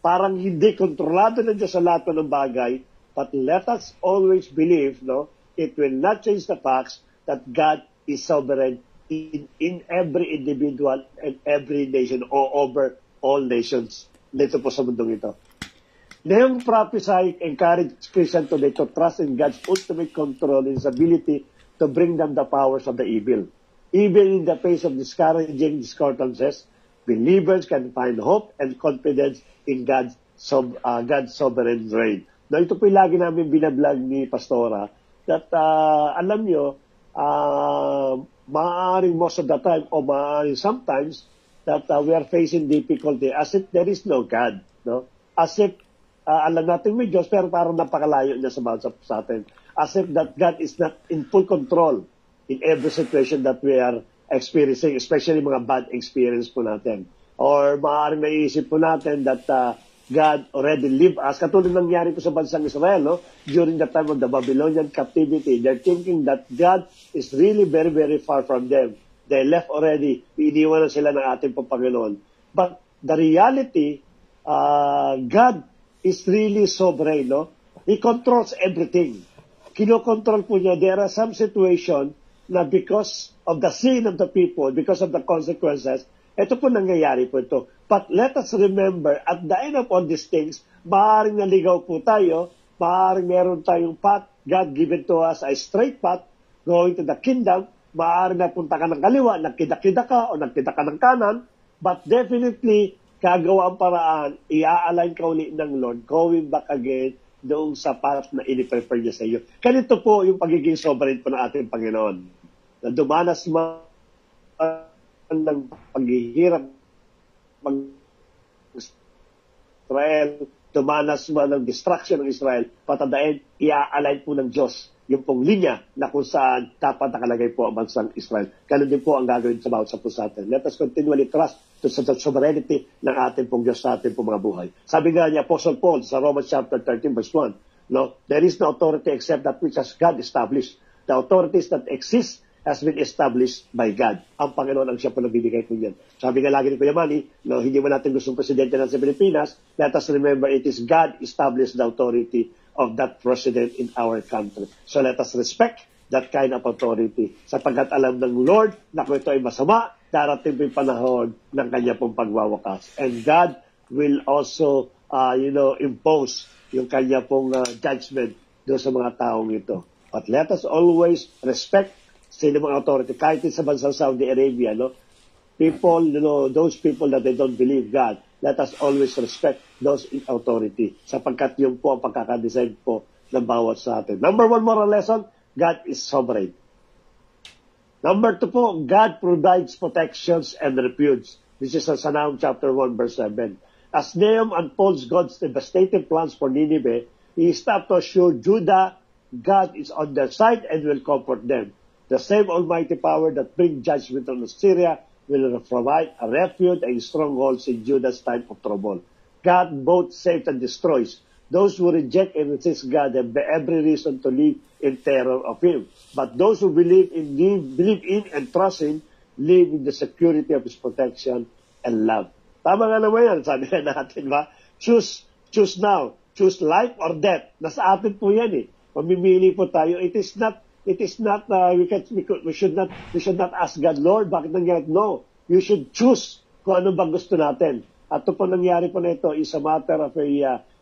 parang hindi kontrolado ng Diyos sa lahat ng bagay, but let us always believe, no, it will not change the facts that God is sovereign in every individual and every nation or over all nations dito po sa mundong ito. Nahum prophesy encourage Christians today to trust in God's ultimate control and His ability to bring down the powers of the evil. Even in the face of discouraging circumstances, believers can find hope and confidence in God's sovereign reign. Now, ito po yung lagi namin binablog ni Pastora that alam nyo, maaaring most of the time o maaaring sometimes that we are facing difficulty as if there is no God. No? As if alam natin may Diyos pero parang napakalayo niya sa atin. As if that God is not in full control in every situation that we are experiencing, especially mga bad experience po natin. Or maaaring naiisip po natin that God already leave us. Katulad nangyari po sa bansang Israel, no? During the time of the Babylonian captivity, they're thinking that God is really very, very far from them. They left already. Iniwanan sila ng ating Panginoon. But the reality, God is really sovereign, no? He controls everything. Kinokontrol po niya. There are some situations na because of the sin of the people, because of the consequences, ito po nangyayari po ito. But let us remember, at the end of all these things, maaaring naligaw po tayo, maaaring meron tayong path, God given to us a straight path, going to the kingdom, maaaring napunta ka ng kaliwa, nagkida-kida ka, o nagkida ka ng kanan, but definitely, gagawa ang paraan, i-align ka uli ng Lord, going back again, doon sa path na iniprepare niya sa iyo. Ganito po yung pagiging sovereign po ng ating Panginoon. Na dumanas man ng paghihirap ng Israel, dumanas man ng destruction ng Israel, patadain, i-align po ng Diyos yung pong linya na kung saan dapat nakalagay po ang bansang Israel. Ganun din po ang gagawin sa bawat sa puso natin. Let us continually trust to the sovereignty ng ating pong Diyos sa ating pong mga buhay. Sabi nga ni Apostle Paul sa Romans chapter 13 verse 1, no, there is no authority except that which has God established. The authorities that exist has been established by God. Ang Panginoon ang siya po nagbibigay po yan. Sabi nga lagi ni Kuya Manny, no, hindi mo natin gustong presidente ng sa Pilipinas, let us remember it is God established the authority of that president in our country. So let us respect that kind of authority. Sapagkat alam ng Lord na kung ito ay masama, darating po yung panahon ng kanya pong pagwawakas. And God will also, impose yung kanya pong judgment doon sa mga taong ito. But let us always respect sino mga authority. Kahit sa bansang Saudi Arabia, no? People, those people that they don't believe God, let us always respect those in authority. Sapagkat yun po ang pagkakadesign po ng bawat sa atin. Number 1 moral lesson, God is sovereign. Number 2 po, God provides protections and refuge. This is sa Nahum chapter 1 verse 7. As Nahum unfolds God's devastating plans for Nineveh, he is not to assure Judah God is on their side and will comfort them. The same almighty power that brings judgment on Assyria will provide a refuge and strongholds in Judah's time of trouble. God both saves and destroys. Those who reject and resist God have every reason to live in terror of Him. But those who believe in and trust Him live in the security of His protection and love. Tama nga naman yan, sabi nga natin, ba? Choose now. Choose life or death. Nasa atin po yan eh. Mamimili po tayo. It is not we should not ask God, Lord, bakit nangyari? No. You should choose kung ano bang gusto natin. At ito po nangyari po na ito is a matter of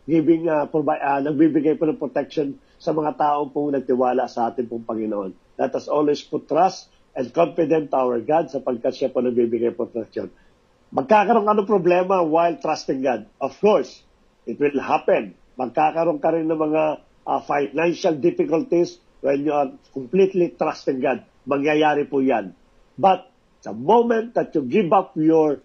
nagbibigay po ng protection sa mga taong pong nagtiwala sa atin pong Panginoon. Let us always put trust and confidence to our God sapagkat siya po nagbibigay protection. Magkakaroon ka ng problema while trusting God. Of course, it will happen. Magkakaroon ka rin ng mga financial difficulties when you are completely trusting God. Mangyayari po yan. But the moment that you give up your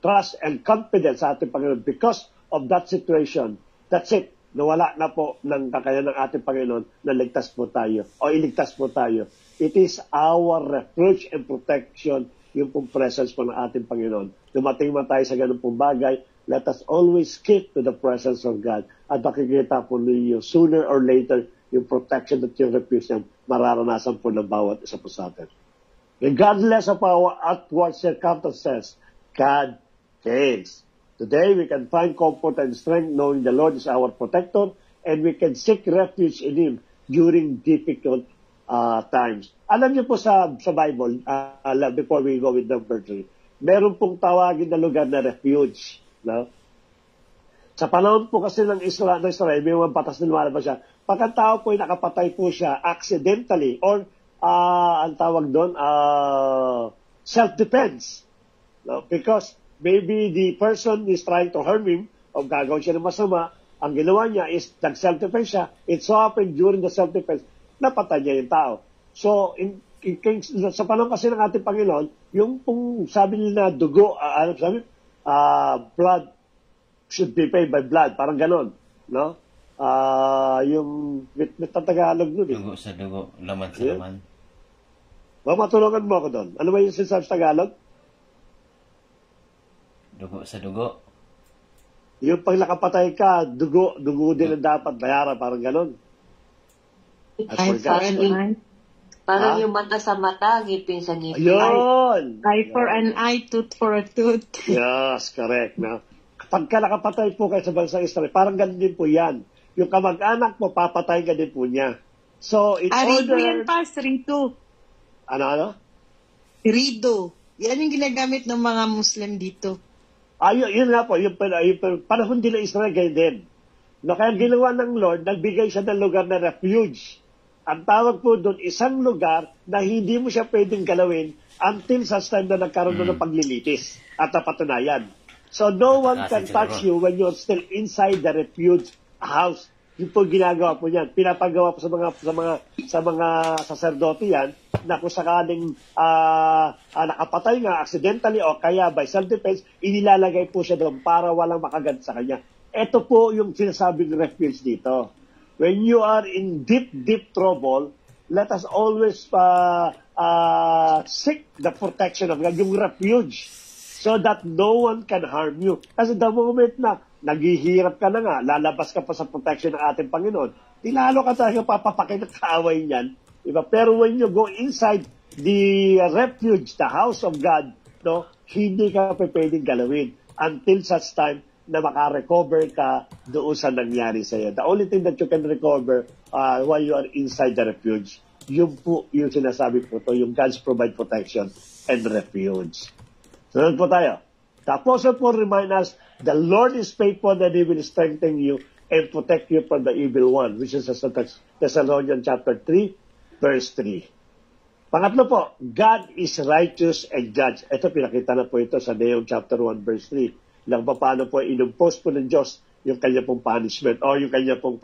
trust and confidence sa ating Panginoon because of that situation, that's it. Nawala na po ng kakayahan ng ating Panginoon na ligtas po tayo o iligtas po tayo. It is our refuge and protection yung pong presence po ng ating Panginoon. Dumating man tayo sa ganun pong bagay, let us always keep to the presence of God. At makikita po ninyo sooner or later yung protection at yung refuge niya mararanasan po ng bawat isa po sa atin. Regardless of our outward circumstances, God cares. Today, we can find comfort and strength knowing the Lord is our protector, and we can seek refuge in Him during difficult times. Alam niyo po sa Bible, before we go with number 3, meron pong tawagin na lugar na refuge. No? Sa panahon po kasi ng Israel, may mga batas na lumalabas siya. Pagkatao po ay nakapatay po siya accidentally or ang tawag doon, self-defense. No? Because maybe the person is trying to harm him o gagawin siya ng masama, ang ginawa niya is nag-self-defense siya. It so happened during the self-defense, napatay niya yung tao. So, sa panahon kasi ng ating Panginoon, yung pong sabi nila dugo, blood should be paid by blood. Parang ganon. No? Yung with Tagalog nun eh. Dugo sa dugo, laman sa laman. Matulungan mo ako doon. Ano ba yung sinasabi sa Tagalog? Dugo sa dugo. Yung pag nakapatay ka, dugo din ang dapat bayaran. Parang ganon. Parang yung mata sa mata, ngipin sa ngipin. Ayun! Eye for an eye, tooth for a tooth. Yes, correct. No? Pagka nakapatay po kayo sa bansang Israel, parang ganun din po yan. Yung kamag-anak mo, papatay ka din po niya. So, in Rido order... yan, Pas, Rido. Ano? Rido. Yan yung ginagamit ng mga Muslim dito. Yun nga po, yung panahon nila Israel, ganyan din. No, kaya ginawa ng Lord, nagbigay siya ng lugar na refuge. Ang tawag po doon, isang lugar na hindi mo siya pwedeng galawin until sa time na nagkaroon ng paglilitis at napatunayan. So no one can touch you when you're still inside the refuge house. Yung po ginagawa po niyan. Pinapagawa po sa mga sacerdote yan na kung sakaling nakapatay nga accidentally o kaya by self-defense, inilalagay po siya doon para walang makagat sa kanya. Ito po yung sinasabing refuge dito. When you are in deep trouble, let us always seek the protection of God, yung refuge, so that no one can harm you. Kasi the moment na naghihirap ka na nga, lalabas ka pa sa protection ng ating Panginoon, lalo ka talaga papapakin ng kaaway niyan. Diba? Pero when you go inside the refuge, the house of God, no, hindi ka pwedeng galawin until such time na makarecover ka doon sa nangyari sa iyo. The only thing that you can recover while you are inside the refuge, yun po yung sinasabi po to, yung God's provide protection and refuge. Sunod po tayo. The Apostle Paul remind us, the Lord is faithful and He will strengthen you and protect you from the evil one, which is Thessalonians chapter 3, verse 3. Pangatlo po, God is righteous and judge. Ito, pinakita na po ito sa Nahum chapter 1, verse 3. Lang paano po inimpose po ng Diyos yung kanya pong punishment or yung kanya pong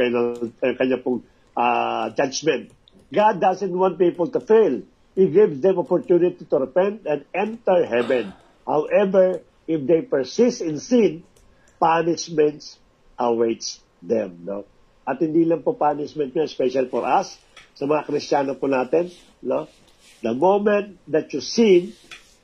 judgment. God doesn't want people to fail. He gives them opportunity to repent and enter heaven. However, if they persist in sin, punishments awaits them. No? At hindi lang po punishment yun, special for us, sa mga Kristiyano po natin. No? The moment that you sin,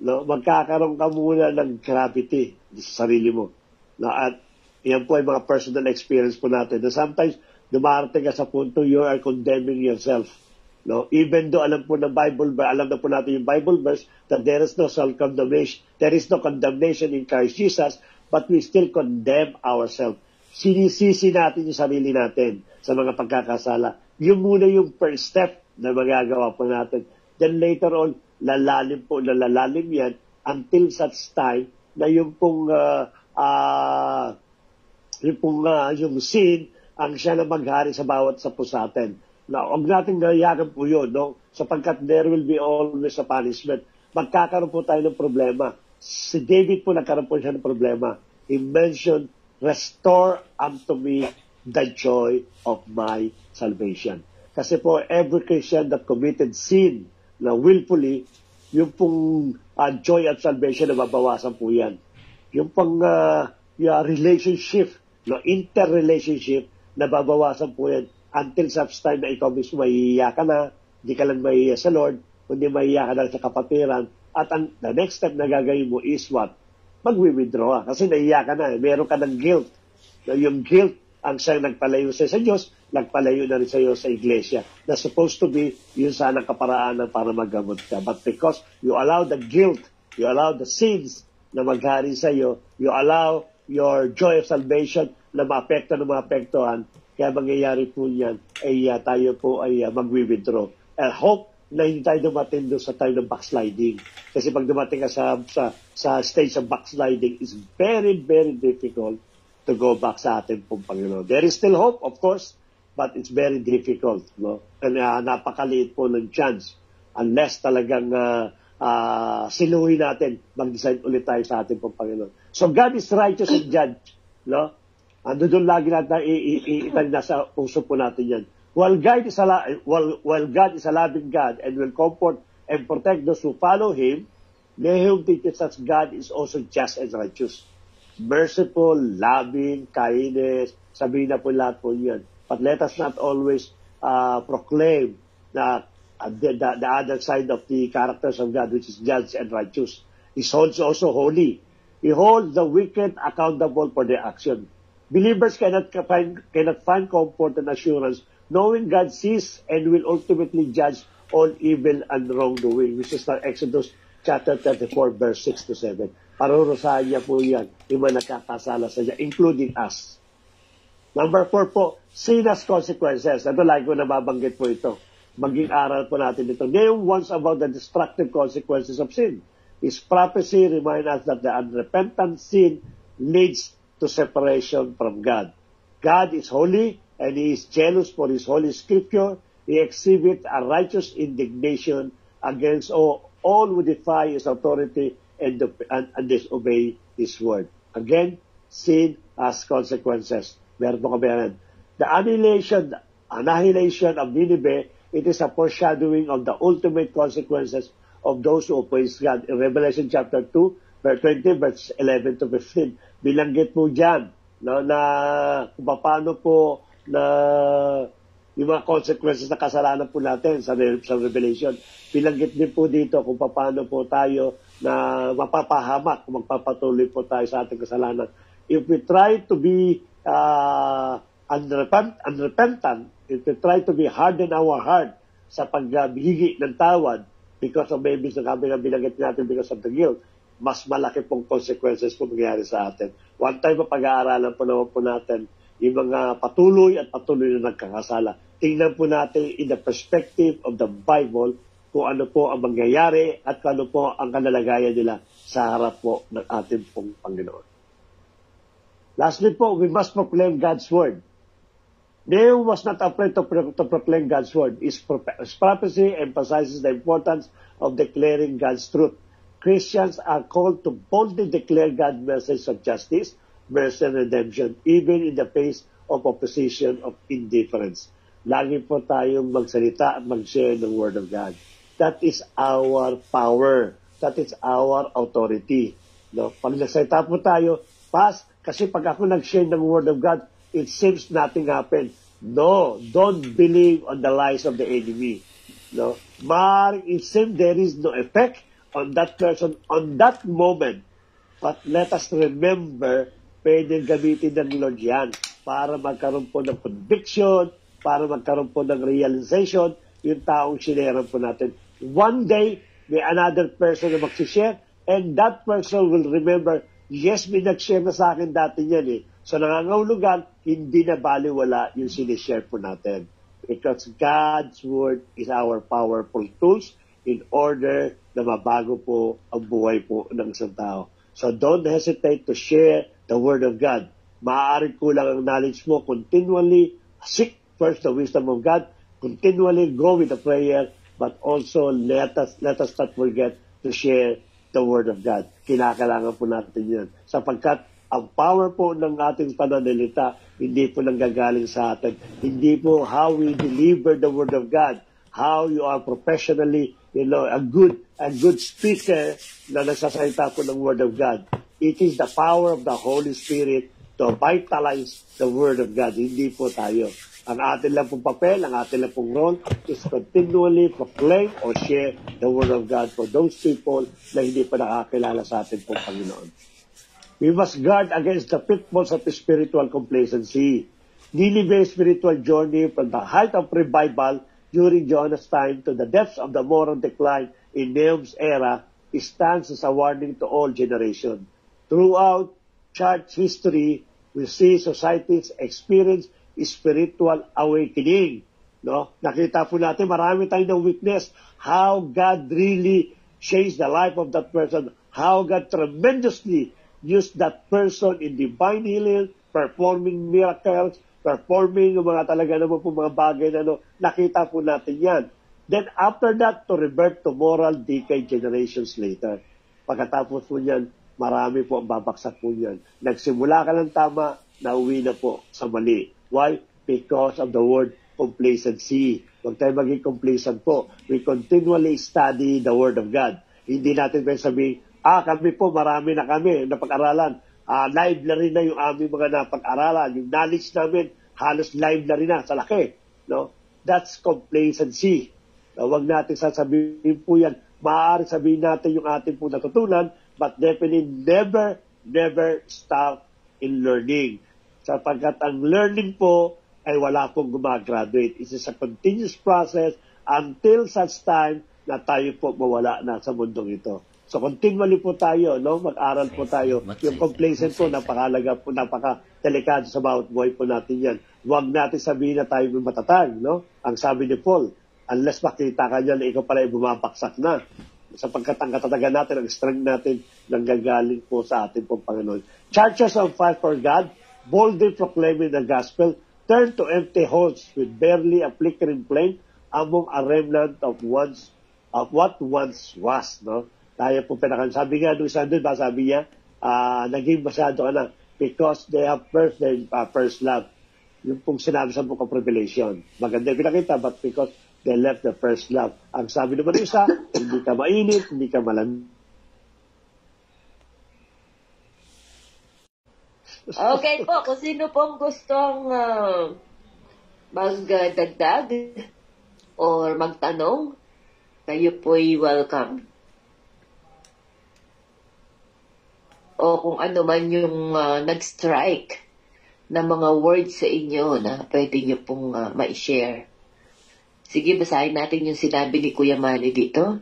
no, magkakaroon ka muna ng gravity sa sarili mo. No, at yan po ay mga personal experience po natin. Na sometimes, dumarating ka sa punto, you are condemning yourself. No, even though alam po ng Bible, alam na po natin yung Bible verse that there is no self-condemnation. There is no condemnation in Christ Jesus, but we still condemn ourselves. Sinisisi natin yung sarili natin sa mga pagkakasala. Yun muna yung first step na magagawa po natin. Then later on, lalalim yan until such time na yung sin ang siya na maghari sa bawat sa sa atin. Now, huwag natin gayagan po yun, no? Sapagkat there will be always a punishment. Magkakaroon po tayo ng problema. Si David po nagkaroon po siya ng problema. He mentioned, restore unto me the joy of my salvation. Kasi po, every Christian that committed sin na willfully, yung pong joy at salvation na mabawasan po yan. Yung pong relationship, no, interrelationship, na babawasan po yan until such time na ikaw mismo mahihiya ka na, hindi ka lang mahihiya sa Lord, kundi mahihiya ka lang sa kapatiran, at the next step na gagawin mo is what? Magwi-withdraw ka. Kasi nahihiya ka na, meron ka ng guilt. Yung guilt, ang siyang nagpalayo sa Diyos, nagpalayo na rin sa iyo sa iglesia na supposed to be yun sana kaparaanan para maggamot ka. But because you allow the guilt, you allow the sins na maghari sa iyo, you allow your joy of salvation na maapektuhan. Kaya mangyayari po yan, ay tayo po ay magwi-withdraw. I hope na hindi tayo dumating doon sa time ng backsliding. Kasi pag dumating ka sa stage of backsliding, it's very, very difficult to go back sa ating pong Panginoon. There is still hope, of course, but it's very difficult. No? And napakaliit po ng chance unless talagang sinuhin natin, mag-decide ulit tayo sa ating pong Panginoon. So God is righteous and judge. No? Ando doon lagi natin nasa puso po natin yan. While God is a loving God and will comfort and protect those who follow Him, Nahum teaches us God is also just and righteous. Merciful, loving, kindness, sabihin na po lahat po yan. But let us not always proclaim the other side of the characters of God, which is just and righteous. He's also holy. He holds the wicked accountable for their action. Believers cannot find comfort and assurance knowing God sees and will ultimately judge all evil and wrongdoing, which is Exodus chapter 34, verse 6 to 7. Parurusahan niya po yan, yung mga nakakasala sa niya, including us. Number 4 po, sin has consequences. Ito, lagi ko nababanggit po ito. Maging aral po natin ito. Nahum warns about the destructive consequences of sin. His prophecy reminds us that the unrepentant sin leads to separation from God. God is holy, and He is jealous for His holy scripture. He exhibits a righteous indignation against all who defy His authority and disobey His word. Again, sin has consequences. Meron po kami. The annihilation of Nineveh, it is a foreshadowing of the ultimate consequences of those who oppose God. In Revelation chapter 2, verse 20, verse 11 to 15, bilanggit po dyan, no, na kung paano po na yung mga consequences na kasalanan po natin sa Revelation. Bilanggit din po dito kung paano po tayo na mapapahamak kung magpapatuloy po tayo sa ating kasalanan. If we try to be unrepentant, if we try to be hard in our heart sa pagbihigi ng tawad because of maybe sa kami na binanggit natin because of the guilt, mas malaki pong consequences po mangyayari sa atin. One time pag-aaralan po naman po natin yung mga patuloy na nagkakasala. Tingnan po natin in the perspective of the Bible kung ano po ang mangyayari at kung ano po ang kanalagayan nila sa harap po ng ating pong Panginoon. Lastly po, we must proclaim God's word. Nahum was not afraid to proclaim God's word. His prophecy emphasizes the importance of declaring God's truth. Christians are called to boldly declare God's message of justice, mercy, and redemption, even in the face of opposition of indifference. Lagi po tayong magsalita at mag-share ng Word of God. That is our power. That is our authority. No? Pag nagsalita po tayo, kasi pag ako nag-share ng Word of God, it seems nothing happened. No, don't believe on the lies of the enemy. No? It seems there is no effect on that person on that moment. But let us remember, pwedeng gamitin ng Lord yan para magkaroon po ng conviction, para magkaroon po ng realization yung taong sineran po natin. One day, may another person na magsishare, and that person will remember, yes, may nag-share na sa akin dati yan eh. So nangangahulugan, hindi na baliwala yung sinishare po natin. Because God's Word is our powerful tools in order na mabago po ang buhay po ng isang tao. So don't hesitate to share the Word of God. Maaaring kulang ang knowledge mo, continually seek first the wisdom of God, continually go with the prayer, but also let us not forget to share the Word of God. Kinakailangan po natin yan. Sapagkat ang power po ng ating pananalita, hindi po nanggagaling sa atin. Hindi po how we deliver the Word of God, how you are professionally, a good speaker na nagsasalita po ng Word of God. It is the power of the Holy Spirit to vitalize the Word of God. Hindi po tayo. Ang atin lang pong papel, ang atin lang pong role is continually proclaim or share the Word of God for those people na hindi pa nakakilala sa atin pong Panginoon. We must guard against the pitfalls of spiritual complacency. Nineveh's spiritual journey from the height of revival during Jonah's time to the depths of the moral decline in Nahum's era stands as a warning to all generations. Throughout church history, we see societies experience spiritual awakening. No? Nakita po natin, marami tayong na-witness how God really changed the life of that person, how God tremendously used that person in divine healing, performing miracles, performing mga talaga naman po mga bagay na nakita po natin yan. Then after that, to revert to moral decay generations later. Pagkatapos po yan, marami po ang babaksak po yan. Nagsimula ka ng tama, nauwi na po sa mali. Why? Because of the word complacency. Huwag tayo maging complacent po. We continually study the Word of God. Hindi natin pwede sabihin, kami po, marami na kami napag-aralan. Live na rin na yung aming mga napag-aralan. Yung knowledge namin, halos live na rin na sa laki. No? That's complacency. Huwag natin sasabihin po yan. Maaari sabihin natin yung ating po natutunan, but definitely never stop in learning. Sapagkat ang learning po ay wala pong gumagraduate. It is a continuous process until such time na tayo po mawala na sa mundong ito. So continually po tayo, no? Mag-aral po tayo. Yung complacent po, napakalaga po, napaka-delikado sa bawat buhay po natin yan. Huwag natin sabihin na tayo may matatag, no? Ang sabi ni Paul, unless makita ka niya na ikaw pala ay bumabaksak na. Sapagkat ang katatagan natin, ang strength natin, nanggagaling po sa ating pong Panginoon. Churches on fire for God, boldly proclaiming the gospel, turn to empty halls with barely a flickering flame among a remnant of what once was. No? Tayo po pinakan. Sabi nga nung Sunday, sabi niya, naging masyado ka na because they have first love. Yung pong sinabi sa Book of Revelation. Maganda yung pinakita, but because they left the first love. Ang sabi naman isa, hindi ka mainit, hindi ka malamig. Okay po, kung sino pong gustong magdagdag or magtanong, kayo po'y welcome. O kung ano man yung nag-strike na mga words sa inyo na pwede nyo pong ma-share. Sige, basahin natin yung sinabi ni Kuya Manny dito.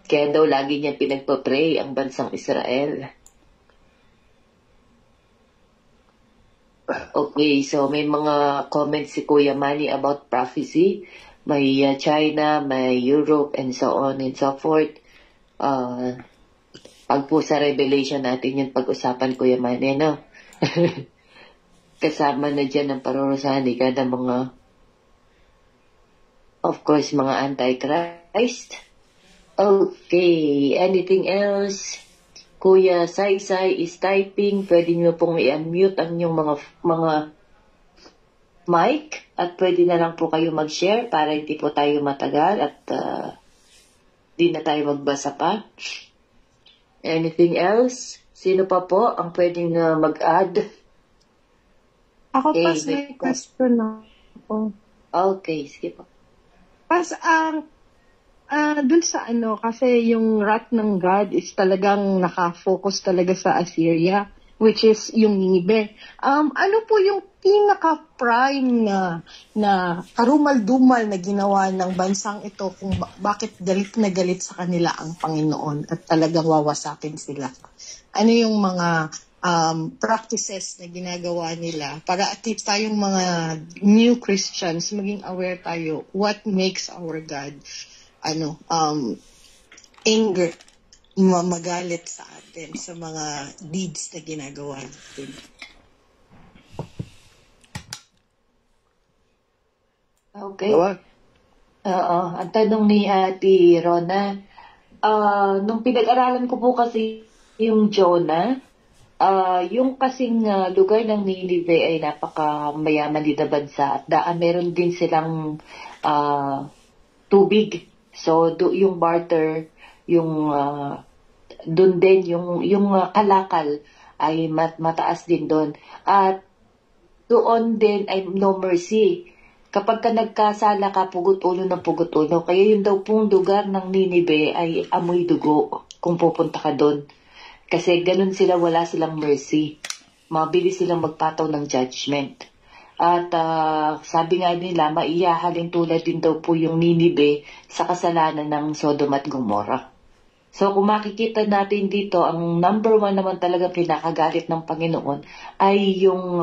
Kaya daw lagi niya pinagpa-pray ang bansang Israel. Okay, so may mga comments si Kuya Manny about prophecy. May China, may Europe, and so on and so forth. Pag po sa Revelation natin yung pag-usapan, Kuya Manny, no? Kasama na dyan ang parurusahan kada mga, of course, mga Antichrist. Okay, anything else? Kuya Sai is typing. Pwede nyo pong i-unmute ang inyong mga mic at pwede na lang po kayo mag-share para hindi po tayo matagal at di na tayo magbasa pa. Anything else? Sino pa po ang pwedeng mag-add? Ako Okay, pas may question ako. Okay, sige po. Pas dun sa kasi yung wrath ng God is talagang nakafocus talaga sa Assyria, which is yung Nineveh. Ano po yung pinaka-prime na karumal-dumal na ginawa ng bansang ito kung bakit galit na galit sa kanila ang Panginoon at talagang wawasakin sila? Ano yung mga practices na ginagawa nila para at least tayong mga new Christians maging aware tayo what makes our God anger, magalit sa atin sa mga deeds na ginagawa natin. Okay. Ang tanong ni Ate Rona, nung pinag-aralan ko po kasi yung Jonah, yung kasing lugar ng Nineveh ay napaka-mayaman din na bansa at meron din silang tubig. So, yung barter, yung doon din, yung kalakal ay mataas din doon. At doon din ay no mercy. Kapag ka nagkasala ka, pugot-ulo ng pugot-ulo. Kaya yun daw pong lugar ng Nineveh ay amoy dugo kung pupunta ka doon. Kasi ganun sila, wala silang mercy. Mabilis silang magpataw ng judgment. At sabi nga nila, maiyahalin tulad din daw po yung Nineveh sa kasalanan ng Sodom at Gomorrah. So kung makikita natin dito, ang number one naman talaga pinakagalit ng Panginoon ay yung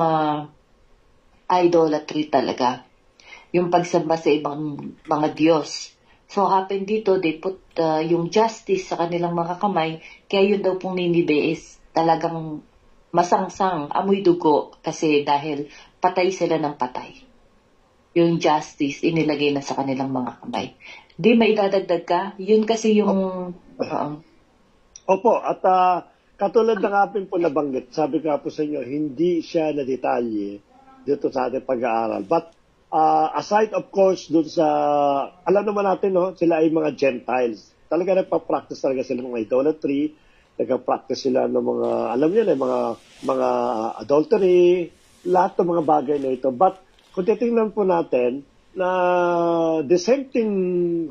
idolatry talaga. Yung pagsamba sa ibang mga Diyos. So happen dito, they put yung justice sa kanilang mga kamay, kaya yun daw pong Ninibe is talagang masangsang, amoy dugo, kasi dahil patay sila ng patay. Yung justice inilagay na sa kanilang mga kamay. Di may dadagdag ka? Yun kasi yung... Opo, at katulad ng ating po nabanggit, sabi ko po sa inyo, hindi siya na detalye dito sa ating pag-aaral. But aside of course, dun sa, alam naman natin, no, sila ay mga Gentiles. Talaga nagpa-practice talaga sila ng idolatry, nagpa-practice sila ng mga, alam niyo na, mga adultery, lahat ng mga bagay na ito. But kung titingnan po natin, na the same thing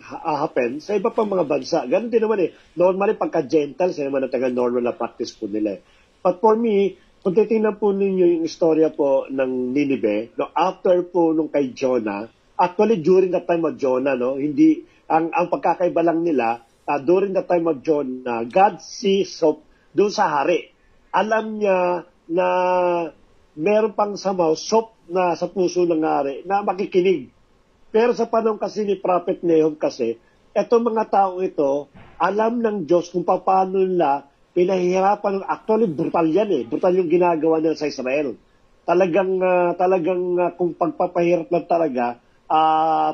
happen sa iba pang mga bansa. Ganun din naman Normally, pagka-Gentiles, naman na taga-normal na practice po nila. But for me, kung titingnan po ninyo yung istorya po ng Ninive, no, after po nung kay Jonah, actually during the time of Jonah, no, hindi, ang pagkakaiba lang nila, during the time of Jonah, God sees doon sa hari. Alam niya na meron pang somehow na sa puso ng hari na makikinig. Pero sa panahon kasi ni Prophet Nahum kasi, etong mga tao ito, alam ng Diyos kung paano nila pinahihirapan. Actually, brutal yan Brutal yung ginagawa nila sa Israel. Talagang kung pagpapahirap lang talaga,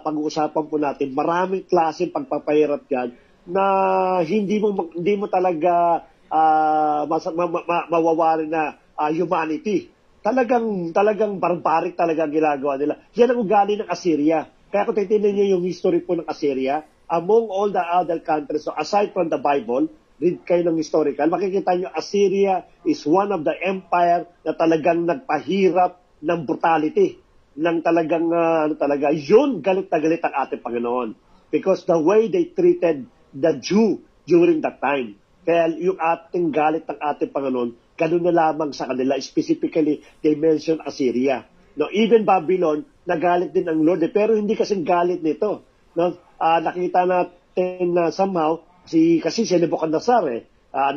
pag-uusapan po natin, maraming klaseng pagpapahirap yan na hindi mo talaga mawawari na humanity. Talagang barbaric talaga ang ginagawa nila. Yan ang ugali ng Assyria. Kaya kung titignan niyo yung history po ng Assyria, among all the other countries, so aside from the Bible, read kayo ng historical, makikita niyo Assyria is one of the empire na talagang nagpahirap ng brutality. Ng talagang, yun, galit na galit ang ating Panginoon. Because the way they treated the Jew during that time. Kaya yung ating galit ng ating Panginoon, ganun na lamang sa kanila. Specifically, they mention Assyria. No, even Babylon, nagalit din ang Lord. Pero hindi kasing galit nito. No? Nakita natin na somehow, kasi si Nebuchadnezzar,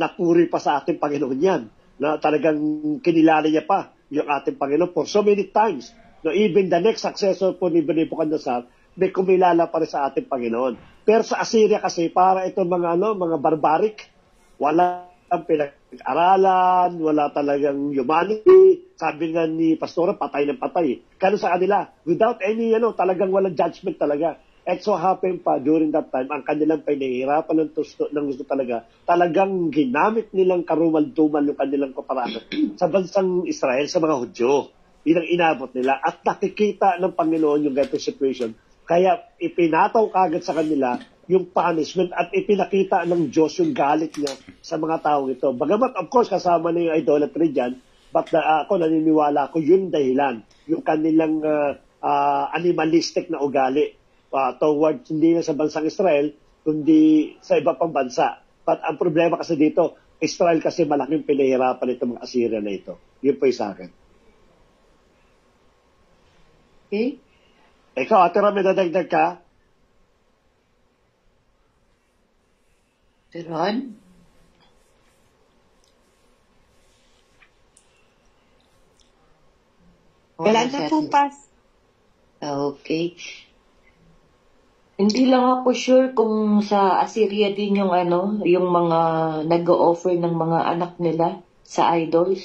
napuri pa sa ating Panginoon yan. Na talagang kinilala niya pa yung ating Panginoon for so many times. No, even the next successor po ni Nebuchadnezzar, may kumilala pa rin sa ating Panginoon. Pero sa Assyria kasi, para itong mga barbaric, wala ang pinag-aralan, wala talagang humanity. Sabi nga ni Pastora, patay ng patay. Kano sa kanila, without any, talagang walang judgment talaga. At so happen pa, during that time, ang kanilang pinahihirapan ng gusto talaga, talagang ginamit nilang karumal-dumal yung kanilang kaparaanan sa bansang Israel, sa mga Hudyo. Yun ang inabot nila. At nakikita ng Panginoon yung ganitong situation. Kaya ipinataw kagad sa kanila yung punishment at ipinakita ng Diyos yung galit niya sa mga tao ito. Bagamat, of course, kasama na yung idolatry dyan, but ako naniniwala ko yun dahilan, yung kanilang animalistic na ugali towards hindi na sa bansang Israel, kundi sa iba pang bansa. But ang problema kasi dito, Israel kasi malaking pinahirapan itong mga Assyria na ito. Yun po yung sa akin. Okay? Ikaw, Ate Ram, may dadagdag ka? Ron? Wala na po, Pas. Okay. Hindi lang ako sure kung sa Assyria din yung yung mga nag-o-offer ng mga anak nila sa idols.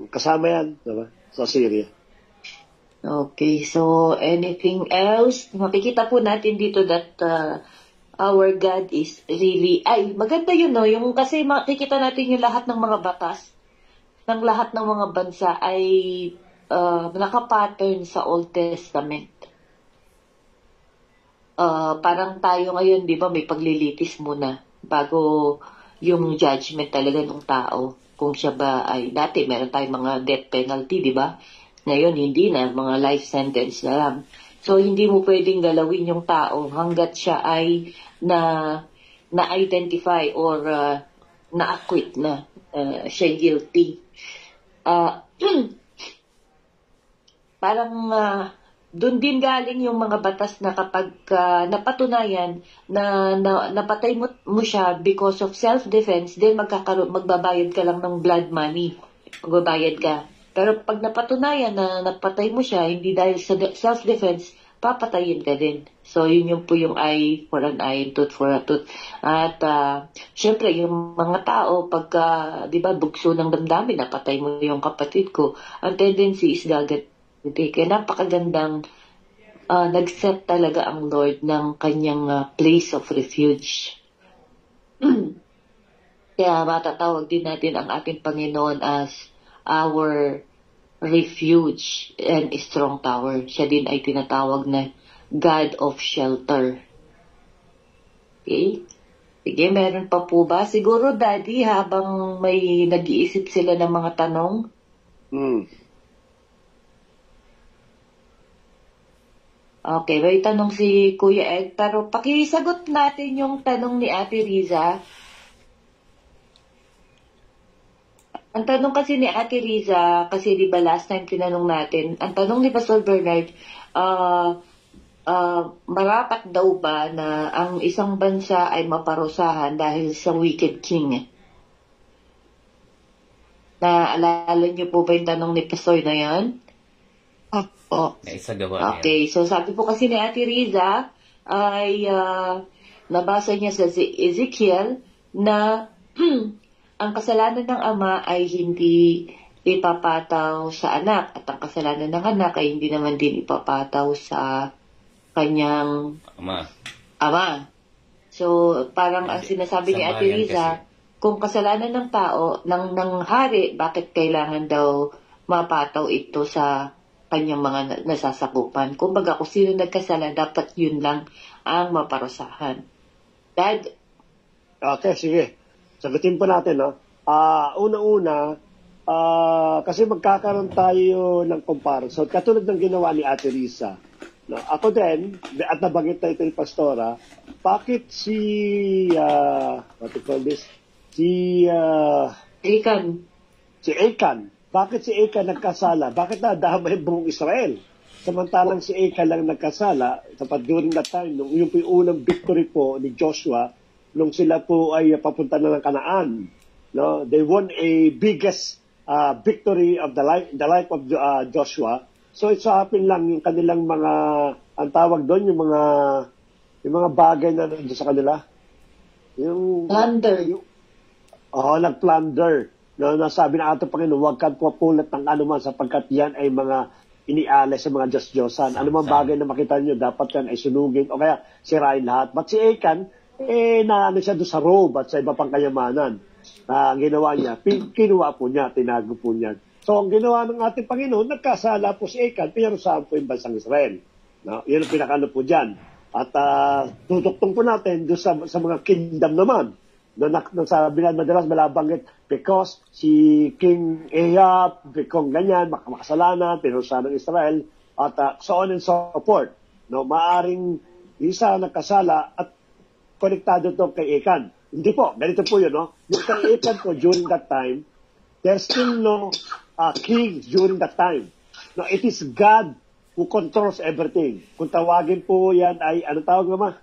Kasama yan, diba? Sa Assyria. Okay, so anything else? Makikita po natin dito that our God is really, maganda yun, no? Yung, kasi makikita natin yung lahat ng mga batas ng lahat ng mga bansa ay nakapattern sa Old Testament. Parang tayo ngayon, di ba, may paglilitis muna bago yung judgment talaga ng tao. Kung siya ba ay, dati meron tayong mga death penalty, di ba? Ngayon, hindi na, mga life sentence na lang. So, hindi mo pwedeng galawin yung tao hanggat siya ay na-identify or na-acquit na siya guilty. Parang doon din galing yung mga batas na kapag napatunayan na, napatay mo siya because of self-defense, then magbabayad ka lang ng blood money. Magbabayad ka. Pero pag napatunayan na napatay mo siya, hindi dahil sa self-defense, papatayin ka din. So, yun yung po yung eye for an eye, tooth for a tooth. At, syempre, yung mga tao, pagka, di ba, bugso ng damdamin, napatay mo yung kapatid ko, ang tendency is gaganti. Kaya napakagandang nag-set talaga ang Lord ng kanyang place of refuge. Kaya matatawag din natin ang ating Panginoon as our refuge and strong tower. Siya din ay tinatawag na God of shelter. Okay? Sige, meron pa po ba? Siguro, Daddy, habang may nag-iisip sila ng mga tanong. Okay, may tanong si Kuya Ed, pero pakisagot natin yung tanong ni Ate Riza. Ang tanong kasi ni Ate Riza, kasi di ba last time tinanong natin, ang tanong ni Pastor Bernard, marapat daw ba na ang isang bansa ay maparusahan dahil sa wicked king? Naalala niyo po ba yung tanong ni Pastor na yan? Opo. Okay, so sabi po kasi ni Ate Riza ay nabasa niya sa Ezekiel na ang kasalanan ng ama ay hindi ipapataw sa anak at ang kasalanan ng anak ay hindi naman din ipapataw sa kanyang ama. So, parang ang sinasabi ni Ate Riza, kung kasalanan ng tao, ng hari, bakit kailangan daw mapataw ito sa kanyang mga nasasakupan? Kumbaga, kung sino nagkasala, dapat yun lang ang maparusahan. Dad? Okay, sige. Sagutin po natin, no? Una-una, kasi magkakaroon tayo ng comparison. Katulad ng ginawa ni Ate Risa. No? Ako din, at nabanggit na ito ni Pastora, bakit what do you call this? Achan. Bakit si Achan nagkasala? Bakit nadamay buong Israel? Samantalang si Achan lang nagkasala, during that time, yung unang victory po ni Joshua, nung sila po ay papunta na ng Kanaan, no, they won a biggest victory of the life of Joshua. So it happened lang yung kanilang mga, ang tawag doon, yung mga bagay na nandiyan sa kanila. Yung plunder. Nag-plunder. No, nasabi na ato Panginoon, huwag kang pupulat ng anuman sapagkat yan ay mga inialay sa mga Diyos-Diyosan. Anumang bagay na makita nyo, dapat yan ay sunugin o kaya sirain lahat. But si Achan, naano siya doon sa robe at sa iba pang kayamanan. Ang ginawa niya, kinuha po niya, tinago po niya. So, ang ginawa ng ating Panginoon, nagkasala po si Achan, pero saan po yung bansang Israel? No? Yun ang pinakano po dyan. At tutuktong po natin doon sa mga kingdom naman. Sabi na madalas malabanggit, because si King Ahab, kung ganyan, makasalanan, pinurusahan ng Israel, at so on and so forth. No? Maaring isa nagkasala at konektado to kay Achan. Hindi po, ganito po yun, no? Yung kay Achan po, during that time, there's still no king during that time. No, it is God who controls everything. Kung tawagin po yan ay, anong tawag naman?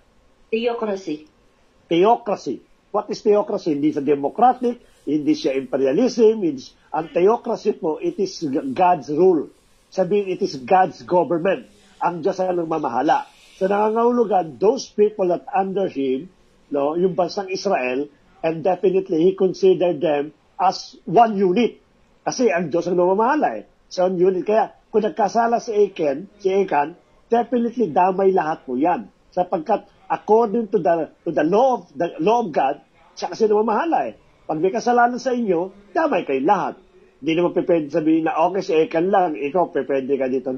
Theocracy. What is theocracy? Hindi siya democratic, hindi siya imperialism. Ang theocracy po, it is God's rule. Sabihin, it is God's government. Ang Diyos ang nagmamahala. So nangangahulugan, those people that under him, no, yung bansang Israel, and definitely he considered them as one unit. Kasi ang Diyos ang namamahala So one unit. Kaya kung nagkasala si Achan, definitely damay lahat po yan. Sapagkat according to the law of God, siya kasi namamahala Pag may kasalanan sa inyo, damay kayo lahat. Hindi naman pwede sabihin na okay si Achan lang, ikaw pwede ka dito.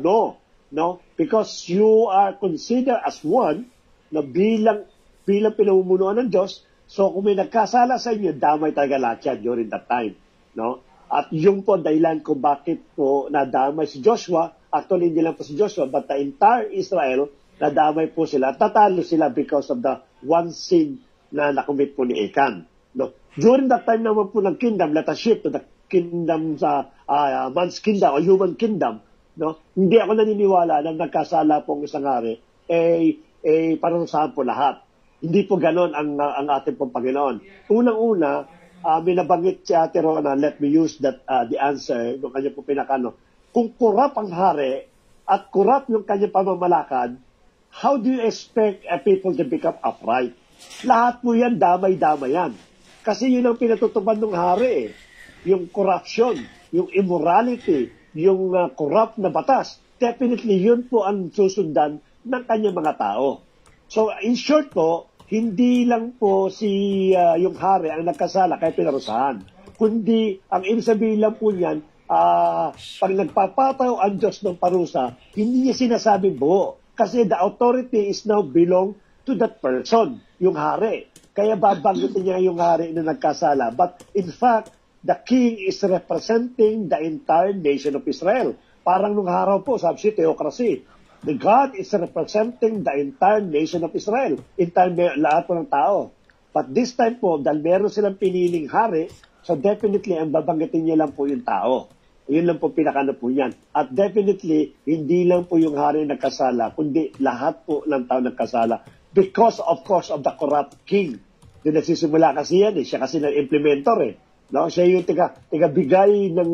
No, because you are considered as one na bilang pinamumunuan ng Diyos. So kung may nagkasala sa inyo, damay talaga lahat yan during that time. No? At yung po dahilan kung bakit po nadamay si Joshua, actually hindi lang po si Joshua, but the entire Israel, nadamay po sila, tatalo sila because of the one sin na nakumit po ni Achan. No? During that time naman po ng kingdom, let us shift to the kingdom sa man's kingdom or human kingdom. no? Hindi ako naniniwala na nagkasala po ang isang hari, parurusahan po lahat. Hindi po ganon ang ating pong Panginoon. Unang-una, binabanggit si Ate Rona, let me use that the answer, yung kanya po pinakano. Kung kurap ang hari at kurap yung kanyang pamamalakad, how do you expect people to become upright? Lahat po yan, damay-damay yan. Kasi yun ang pinatutupad ng hari. Yung corruption, yung immorality, yung corrupt na batas. Definitely, yun po ang susundan ng kanyang mga tao. So, in short po, hindi lang po yung hari ang nagkasala kaya pinarusahan. Kundi, ang ibig sabihin lang po niyan, pag nagpapataw ang Diyos ng parusa, hindi niya sinasabi buo. Kasi the authority is now belong to that person, yung hari. Kaya babanggitin niya yung hari na nagkasala. But in fact, the king is representing the entire nation of Israel. Parang nung araw po, sabi si theocracy. The God is representing the entire nation of Israel. Lahat po ng tao. But this time po, dahil meron silang piniling hari, so definitely ang babanggitin niya lang po yung tao. Yun lang po pinakano po yan. At definitely, hindi lang po yung hari nagkasala, kundi lahat po ng tao nagkasala. Because, of course, of the corrupt king. Yung nagsisimula kasi yan, siya kasi nag-implementor No? Siya yung tiga-bigay ng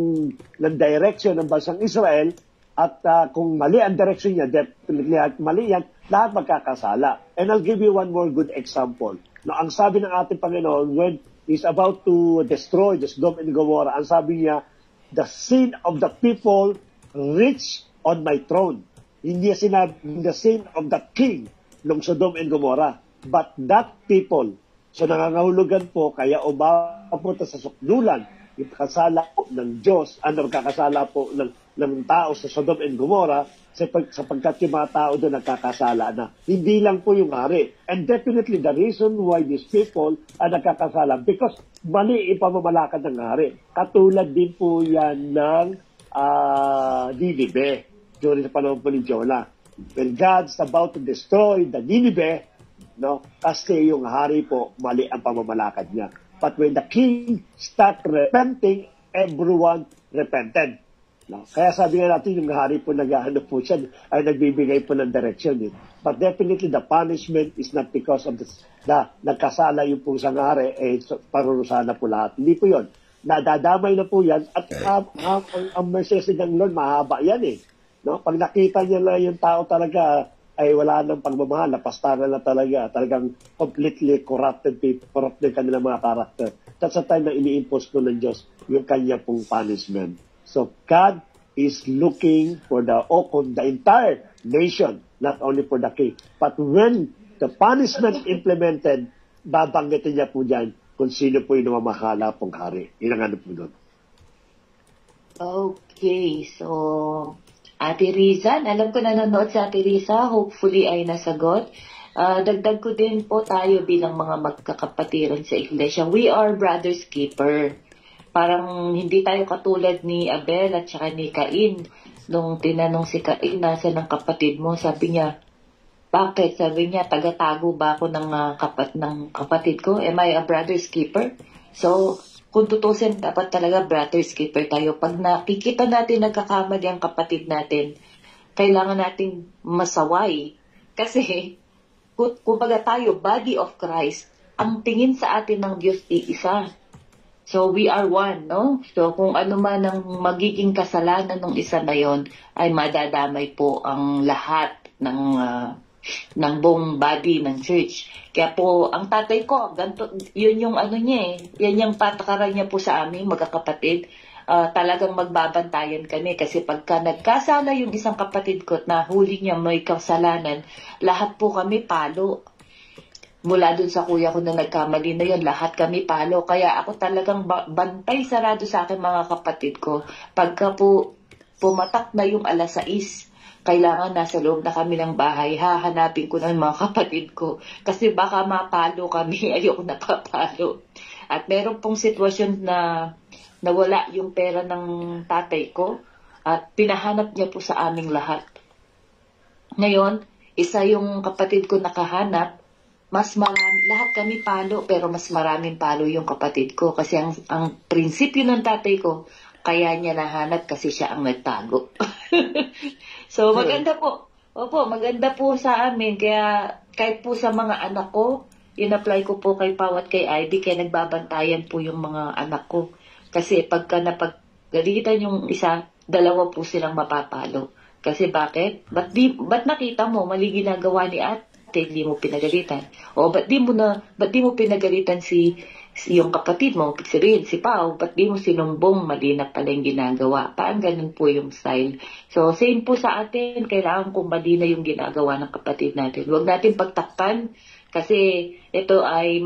direction ng bansang Israel at kung mali ang direction niya, definitely at mali yan, lahat magkakasala. And I'll give you one more good example. No, ang sabi ng ating Panginoon, when He's about to destroy the Sodom and Gomorrah, ang sabi niya, the sin of the people reached on my throne. Hindi sinabi, the sin of the king ng Sodom and Gomorrah. But that people, so nangangahulugan po, kaya umapunta sa sukdulan, yung kasala po ng Diyos, kakasala po ng tao sa Sodom and Gomorrah, sapagkat yung mga tao doon nagkakasala na. Hindi lang po yung hari. And definitely the reason why these people are nagkakasala, because mali ipamamalakad ng hari. Katulad din po yan ng Nineveh, during sa panahon po ni Jonah. When God's about to destroy the Nineveh, kasi yung hari po, mali ang pamamalakad niya. But when the king start repenting, everyone repented. Kaya sabi nga natin, yung hari po nag-ano po siya, ay nagbibigay po ng direction. But definitely the punishment is not because of the nagkasala yung pong isang hari, parurusahan na po lahat. Hindi po yun. Nadadamay na po yan, at ang mercy ng Lord, mahaba yan Pag nakita niya lang yung tao talaga, ay wala nang pagmamahal, napastaran na talagang completely corrupted kanilang mga karakter. That's the time na ini-impose po ng Diyos yung kanya pong punishment. So God is looking for the entire nation, not only for the king. But when the punishment implemented, babanggitin niya po dyan kung sino po yung namamahala pong hari. Yun ang ano po doon. Okay, so Ate Riza, alam ko nanonood sa Ate Riza, hopefully ay nasagot. Dagdag ko din po tayo bilang mga magkakapatiran sa iglesia. We are brother's keeper. Parang hindi tayo katulad ni Abel at saka ni Cain. Nung tinanong si Cain, nasa ng kapatid mo? Sabi niya, bakit? Sabi niya, tagatago ba ako ng kapatid ko? Am I a brother's keeper? So, kung tutusin, dapat talaga brother's keeper tayo. Pag nakikita natin nagkakamali ang kapatid natin, kailangan nating masaway. Kasi, kumbaga tayo, body of Christ, ang tingin sa atin ng Diyos iisa. So, we are one, So, kung ano man ang magiging kasalanan ng isa na yon, ay madadamay po ang lahat ng buong body ng church. Kaya po, ang tatay ko, ganito, yun yung yan yung patakaran niya po sa amin, magkakapatid. Talagang magbabantayan kami kasi pagka nagkasala yung isang kapatid ko na huli niya may kasalanan, lahat po kami palo. Mula dun sa kuya ko na nagkamali na yun, lahat kami palo. Kaya ako talagang bantay sarado sa akin mga kapatid ko. Pagka po pumatak na yung 6:00, kailangan nasa loob na kami ng bahay, hahanapin ko ng mga kapatid ko. Kasi baka mapalo kami, ayoko napapalo. At meron pong sitwasyon na nawala yung pera ng tatay ko at pinahanap niya po sa aming lahat. Ngayon, isa yung kapatid ko nakahanap, mas marami, lahat kami palo, pero mas maraming palo yung kapatid ko. Kasi ang prinsipyo ng tatay ko, kaya niya nahanap kasi siya ang nagtago. So, maganda po. Opo, maganda po sa amin. Kaya, kahit po sa mga anak ko, in-apply ko po kay Pau at kay Ivy, kaya nagbabantayan po yung mga anak ko. Kasi pagka napagalitan yung isa, dalawa po silang mapapalo. Kasi bakit? Ba't nakita mo, mali ginagawa ni ate, hindi mo pinagalitan? O ba't di mo pinagalitan si yung kapatid mo, sabihin, si Pau, ba't di mo sinumbong, mali na pala yung ginagawa? Parang ganun po yung style. So, same po sa atin, kailangan kung mali na yung ginagawa ng kapatid natin. Huwag natin pagtakpan, kasi ito ay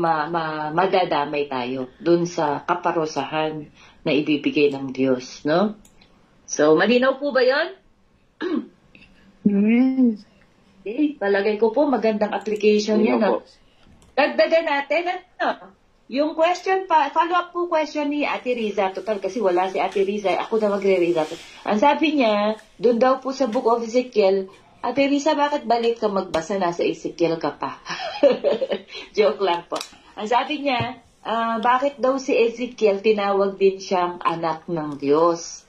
madadamay tayo dun sa kaparusahan na ibibigay ng Diyos, no? So, malinaw po ba yun? Okay, palagay ko po magandang application yan. No? Dagdagan natin, yung question follow-up po question ni Ate Riza, total kasi wala si Ate Riza, ako na magre-Riza. Ang sabi niya, doon daw po sa Book of Ezekiel, Ate Riza, bakit balik ka magbasa? Nasa Ezekiel ka pa. Joke lang po. Ang sabi niya, bakit daw si Ezekiel tinawag din siyang anak ng Diyos?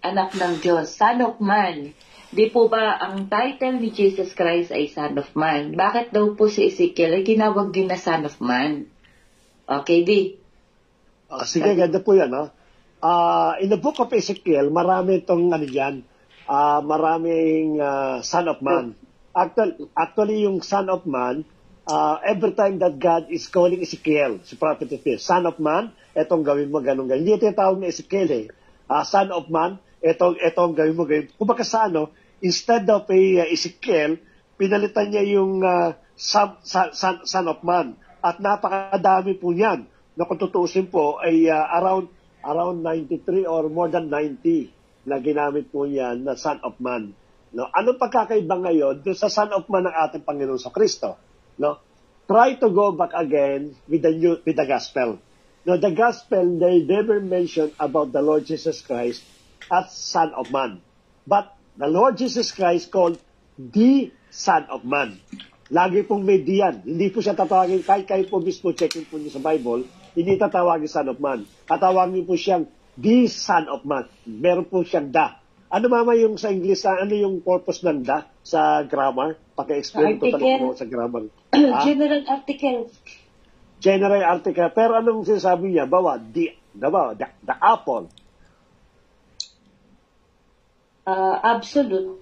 Anak ng Diyos, Son of Man. Di po ba ang title ni Jesus Christ ay Son of Man? Bakit daw po si Ezekiel ay tinawag din na Son of Man? Okay, Di. Sige, ganda po yan. In the book of Ezekiel, marami itong maraming Son of Man. Actually, yung Son of Man, every time that God is calling Ezekiel, si Prophet Ezekiel, Son of Man, etong gawin mo, ganun. Hindi ito tawag ni Ezekiel Son of Man, etong gawin mo, ganun. Kung baka sa instead of Ezekiel, pinalitan niya yung son of Man. At napakadami po niyan. Na kung tutuusin po, ay around 93 or more than 90 na ginamit po yan na Son of Man. No? Anong pagkakaiba ngayon doon sa Son of Man ng ating Panginoon sa Kristo? No? Try to go back again with the gospel. No, the gospel, they never mention about the Lord Jesus Christ as Son of Man. But the Lord Jesus Christ called the Son of Man. Lagi pong may diyan. Hindi po siya tatawagin, kahit kayo po mismo checking po niyo sa Bible, hindi tatawagin Son of Man. Tatawagin po siyang the Son of Man. Meron po siyang da. Ano mama yung sa English, ano yung purpose ng da sa grammar? Paki-explain ko talaga po sa grammar. General article. General article. Pero anong sinasabi niya? The apple. Absolute.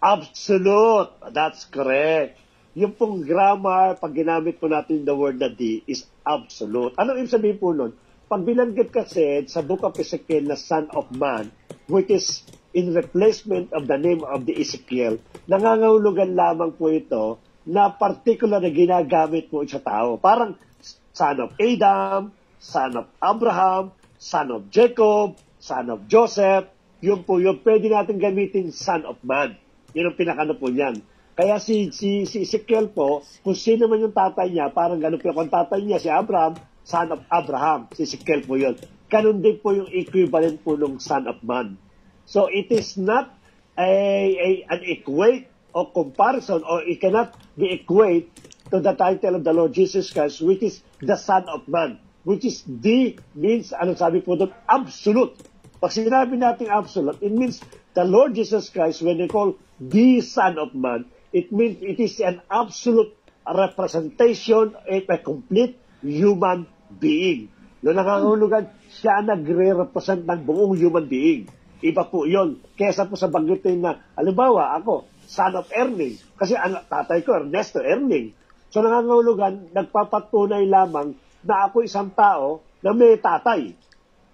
Absolute. That's correct. Yung pong grammar, pag ginamit po natin the word na the is absolute. Ano ibig sabihin po nun? Pag binanggit kasi sa Book of Ezekiel na Son of Man, which is in replacement of the name of the Ezekiel, nangangahulugan lamang po ito na particular na ginagamit po sa tao. Parang Son of Adam, Son of Abraham, Son of Jacob, Son of Joseph, yun po yung pwede natin gamitin Son of Man. Yun ang pinakano po niyan. Kaya si Ezekiel po, kung sino man yung tatay niya, parang ganun po. Kung tatay niya si Abraham, Son of Abraham, si Ezekiel po yun. Ganun din po yung equivalent po ng Son of Man. So it is not an equate or comparison, or it cannot be equate to the title of the Lord Jesus Christ, which is the Son of Man, which is the means, ano sabi po doon, absolute. Pag sinabi natin absolute, it means the Lord Jesus Christ, when they call the Son of Man, it means it is an absolute representation of a complete human being. No, nangangahulugan, siya nagre-represent ng buong human being. Iba po yun. Kesa po sa banggitin na, halimbawa, ako, son of Erning. Kasi tatay ko, Ernesto Erning. So nangangahulugan, nagpapatunay lamang na ako isang tao na may tatay.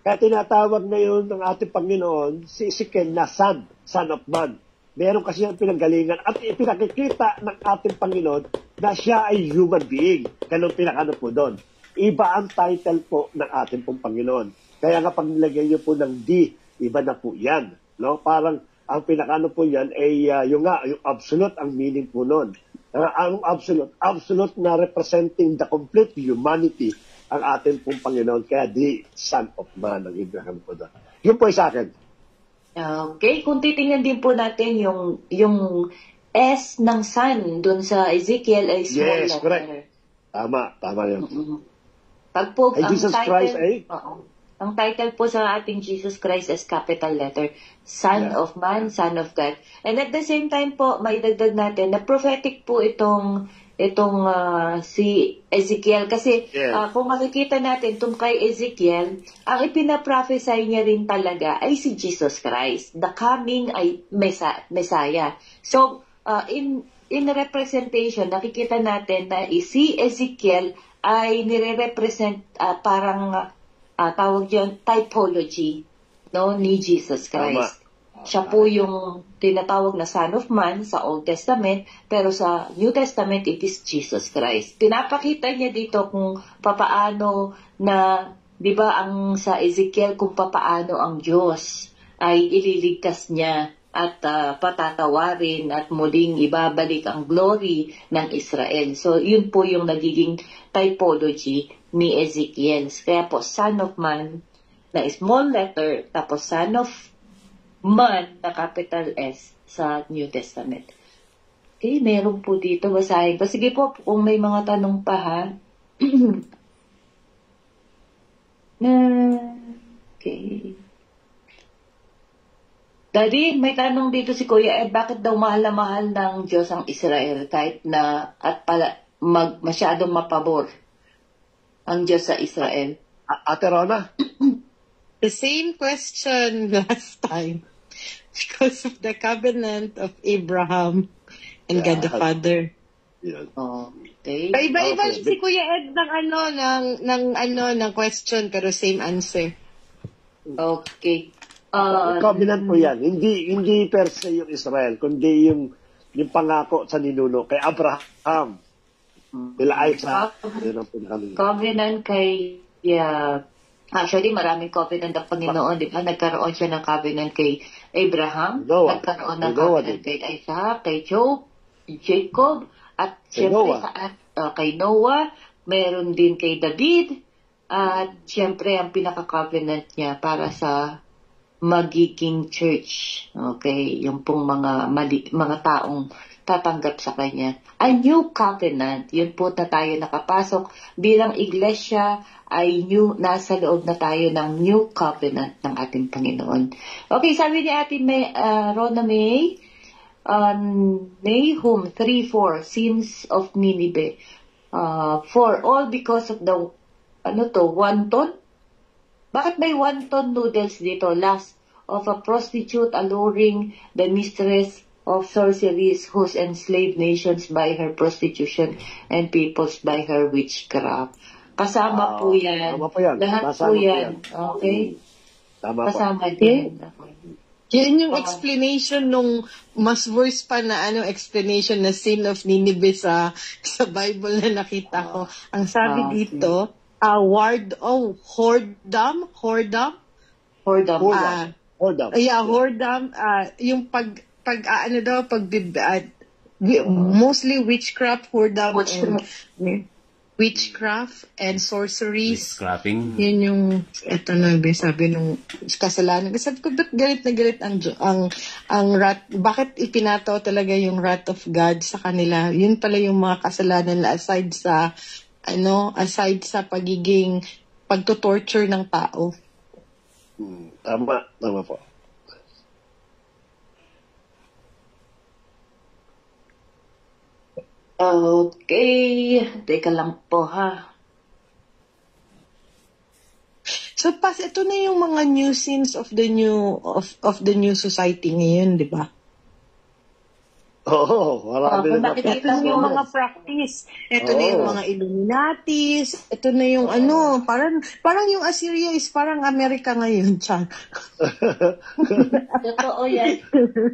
Kaya tinatawag ngayon ng ating Panginoon si Ezekiel na Son of Man. Meron kasi yung pinanggalingan at ipinakikita ng ating Panginoon na siya ay human being. Ganun pinakano po doon. Iba ang title po ng ating pong Panginoon. Kaya nga pag nilagay niyo po ng D, iba na po yan. No? Parang ang pinakano po yan ay yung absolute ang meaning po noon. Ang absolute na representing the complete humanity ang ating pong Panginoon. Kaya the Son of Man ang ibigay po doon. Yun po sa akin. Okay, kung titingnan din po natin yung S ng Son doon sa Ezekiel ay small letter. Correct. Tama yun. Pag po ay ang Jesus title, Christ Ang title po sa ating Jesus Christ is capital letter, Son of Man, Son of God. And at the same time po, may dagdag natin na prophetic po itong si Ezekiel. Kasi kung makikita natin itong kay Ezekiel, ang ipinaprophesy niya rin talaga ay si Jesus Christ, the coming ay Messiah. So, in representation, nakikita natin na si Ezekiel ay nire-represent parang tawag yun, typology, no, ni Jesus Christ. Siya po yung tinatawag na Son of Man sa Old Testament, pero sa New Testament, it is Jesus Christ. Pinapakita niya dito kung papaano na, di ba, ang sa Ezekiel, kung papaano ang Diyos ay ililigtas niya at patatawarin at muling ibabalik ang glory ng Israel. So, yun po yung nagiging typology ni Ezekiel. Kaya po, Son of Man na small letter, tapos Son of Man na capital S sa New Testament. Okay, meron po dito, basahin ko. Sige po, kung may mga tanong pa ha. Okay. Daddy, may tanong dito si Kuya Ed, bakit daw mahal na mahal ng Diyos ang Israel kahit na at pala masyadong mapabor ang Diyos sa Israel? Ate Rona? The same question last time. Because of the covenant of Abraham and God the Father. Yeah. Okay. Iba-iba si Kuya Ed ng question pero same answer. Okay. Covenant po yan. Hindi per se yung Israel, kundi yung pangako sa ninuno kay Abraham. Nila Isaac. Covenant kay actually maraming covenant ng Panginoon, di ba? Nagkaroon siya ng covenant kay Abraham, Noah. nagkaroon ng covenant kay Isaac, kay Jacob, at siyempre kay Noah, meron din kay David, at siyempre ang pinaka-covenant niya para sa magiging church. Okay, yung pong mga taong tatanggap sa kanya. A new covenant, yun po na tayo nakapasok bilang iglesia ay nasa loob na tayo ng new covenant ng ating Panginoon. Okay, sabi ni Ate Rona May, Nahum 3:4, sins of Nineveh, for all because of the wonton? Bakit may wonton noodles dito? Last of a prostitute alluring the mistress of sorceries whose enslaved nations by her prostitution and peoples by her witchcraft. Kasama po yan. Tama po yan. Lahat po yan. Okay? Tama kasama din. Yan yung explanation nung mas worse pa na explanation na sin of Nineveh sa Bible na nakita ko. Ang sabi dito, whoredom. Yung mostly witchcraft, witchcraft and sorceries. Witchcrafting. Yun yung, sabi nung kasalanan. Sabi ko, ba't galit na galit ang wrath? Bakit ipinataw talaga yung wrath of God sa kanila? Yun pala yung mga kasalanan na aside sa pagiging pagtutorture ng tao. Tama po. Okay. Teka lang po ha. So, ito na yung mga new sins of the new society ngayon, di ba? Marami na. Ito na yung mga practice. Ito na yung mga Illuminatis. Ito na yung parang yung Assyria is parang Amerika ngayon, Char. Totoo yan.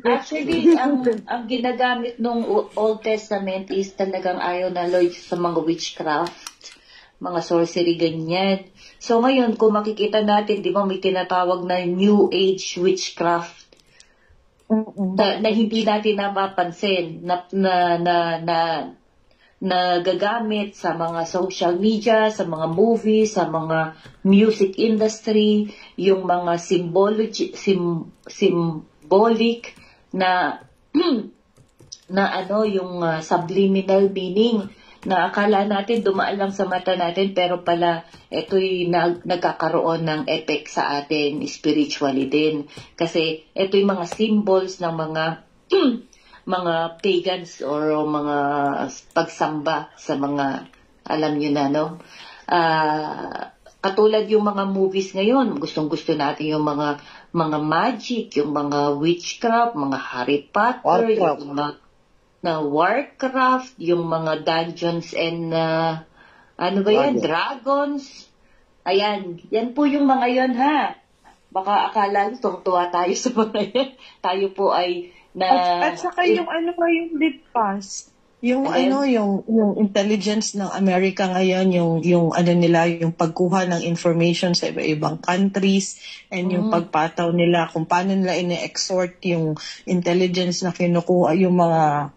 Actually, ang ginagamit nung Old Testament is talagang ayaw na Lord sa mga witchcraft, mga sorcery, ganyan. So ngayon, kung makikita natin, di ba may tinatawag na New Age witchcraft na hindi natin napapansin na gagamit sa mga social media, sa mga movies, sa mga music industry, yung mga symbolic na yung subliminal meaning na akala natin dumaan lang sa mata natin, pero pala ito'y nagkakaroon ng effect sa atin spiritually din. Kasi ito'y mga symbols ng mga mga pagans or mga pagsamba sa mga, alam nyo na, no? Katulad yung mga movies ngayon, gustong-gusto natin yung mga magic, yung mga witchcraft, mga Harry Potter, Warcraft. yung mga Warcraft, yung mga Dungeons and ano ba yan? Dragons. Ayan, yan po yung mga yon, ha. Baka akala nyo tuwa tayo sa mga yan. Tayo po ay At saka yung yung Litpas, yung yung intelligence ng Amerika ngayon, yung nila, yung pagkuha ng information sa iba-ibang countries, and yung pagpataw nila kung paano nila ine-exhort yung intelligence na kinukuha, yung mga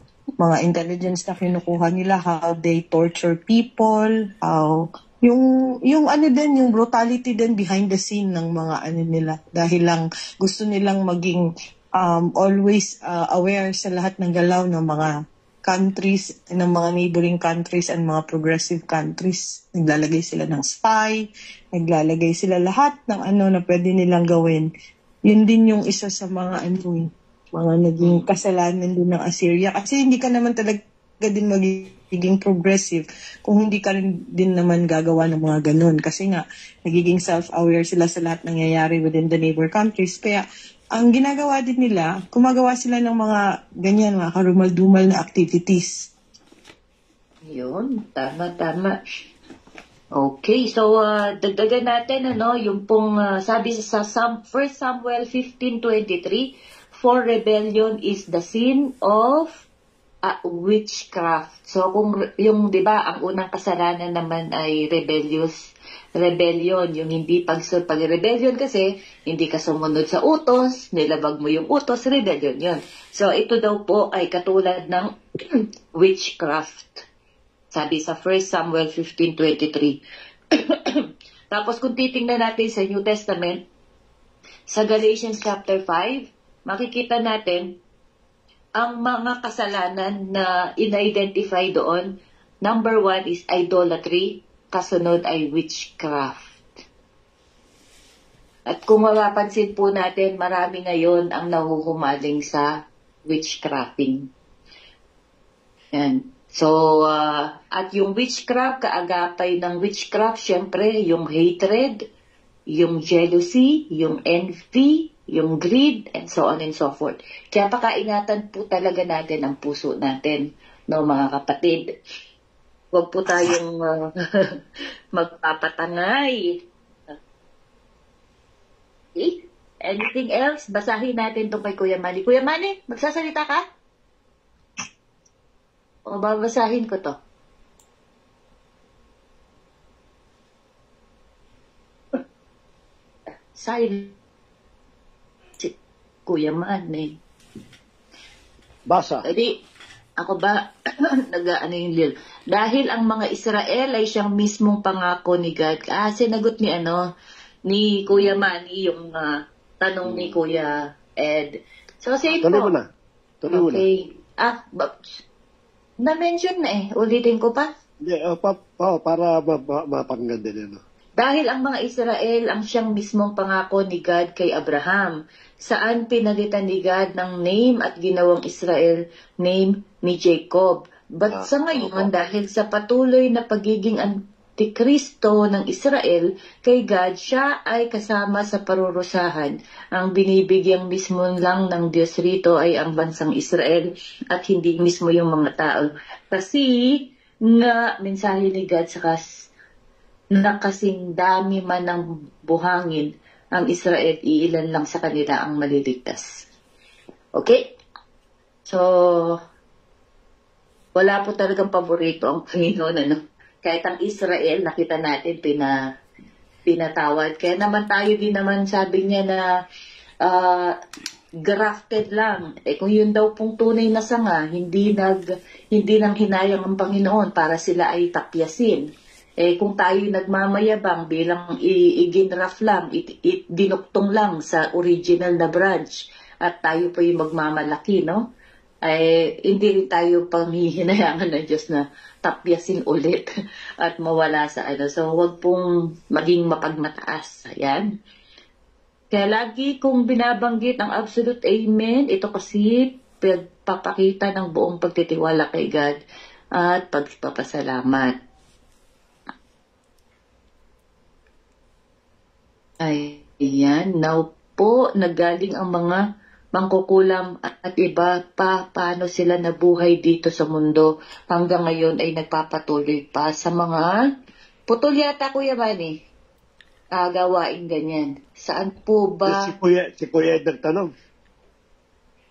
intelligence na kinukuha nila, how they torture people, how yung yung brutality din behind the scene ng mga nila, dahil lang gusto nilang maging always aware sa lahat ng galaw ng mga countries, ng mga neighboring countries and mga progressive countries. Naglalagay sila ng spy, naglalagay sila lahat ng na pwede nilang gawin. Yun din yung isa sa mga mga naging kasalanan din ng Assyria. Kasi hindi ka naman talaga din magiging progressive kung hindi ka rin din naman gagawa ng mga ganun. Kasi nga, nagiging self-aware sila sa lahat nangyayari within the neighbor countries. Kaya, ang ginagawa din nila, gumagawa sila ng mga ganyan, mga karumal-dumal na activities. Yun, tama. Okay, so dagdagan natin yung pong sabi sa 1 Samuel 15:23, for rebellion is the sin of witchcraft. So kung yung 'di ba, ang unang kasalanan naman ay rebellion, yung hindi pag-rebellion kasi hindi ka sumunod sa utos, nilabag mo yung utos, rebellion yun. So ito daw po ay katulad ng witchcraft. Sabi sa 1 Samuel 15:23. Tapos kung titingnan natin sa New Testament, sa Galatians chapter 5, makikita natin ang mga kasalanan na in-identify doon. Number 1 is idolatry, kasunod ay witchcraft. At kung mapapansin po natin, marami ngayon ang nahuhumaling sa witchcrafting. Yan. So, at yung witchcraft, kaagapay ng witchcraft, syempre, yung hatred, yung jealousy, yung envy, yung greed, and so on and so forth. Kaya pakaingatan po talaga natin ang puso natin, no, mga kapatid. Huwag po tayong magpapatangay. Okay? Anything else? Basahin natin itong kay Kuya Manny. Kuya Manny, magsasalita ka? O babasahin ko to. Silent. Kuya Manny. Basa. Edi, ako ba, yung lil. Dahil ang mga Israel ay siyang mismong pangako ni God. Sinagot ni Kuya Manny yung tanong ni Kuya Ed. So, say Tuloy po. mo na. Okay. Na-mention na ulitin ko pa. Hindi, para mapakinggan din. Dahil ang mga Israel ang siyang mismong pangako ni God kay Abraham, saan pinalitan ni God ng name at ginawang Israel name ni Jacob. But sa ngayon, dahil sa patuloy na pagiging Antikristo ng Israel kay God, siya ay kasama sa parurusahan. Ang binibigyang mismo lang ng Diyos rito ay ang bansang Israel at hindi mismo yung mga tao. Kasi nga, mensahe ni God na kasing dami man ng buhangin ang Israel, iilan lang sa kanila ang maliligtas. Okay? So, wala po talagang paborito ang Panginoon, Kahit ang Israel, nakita natin, pinatawad. Kaya naman tayo din naman, sabi niya na grafted lang. Kung yun daw pong tunay na sanga, hindi nang hinayang ang Panginoon para sila ay tapyasin. Kung tayo nagmamayabang bilang i-ginraft lang, dinuktong lang sa original na branch, at tayo po yung magmamalaki, no? ay hindi rin tayo panghihinayangan ng Diyos na tapyasin ulit at mawala sa ano. So, huwag pong maging mapagmataas. Ayan. Kaya lagi kong binabanggit ang absolute amen, ito kasi pagpapakita ng buong pagtitiwala kay God at pagpapasalamat. Ayan, now po, nagaling ang mga mangkukulam at iba pa paano sila nabuhay dito sa mundo. Hanggang ngayon ay nagpapatuloy pa sa mga putol yata, Kuya Manny, gawain ganyan. Saan po ba? Si Kuya Ed nagtanong.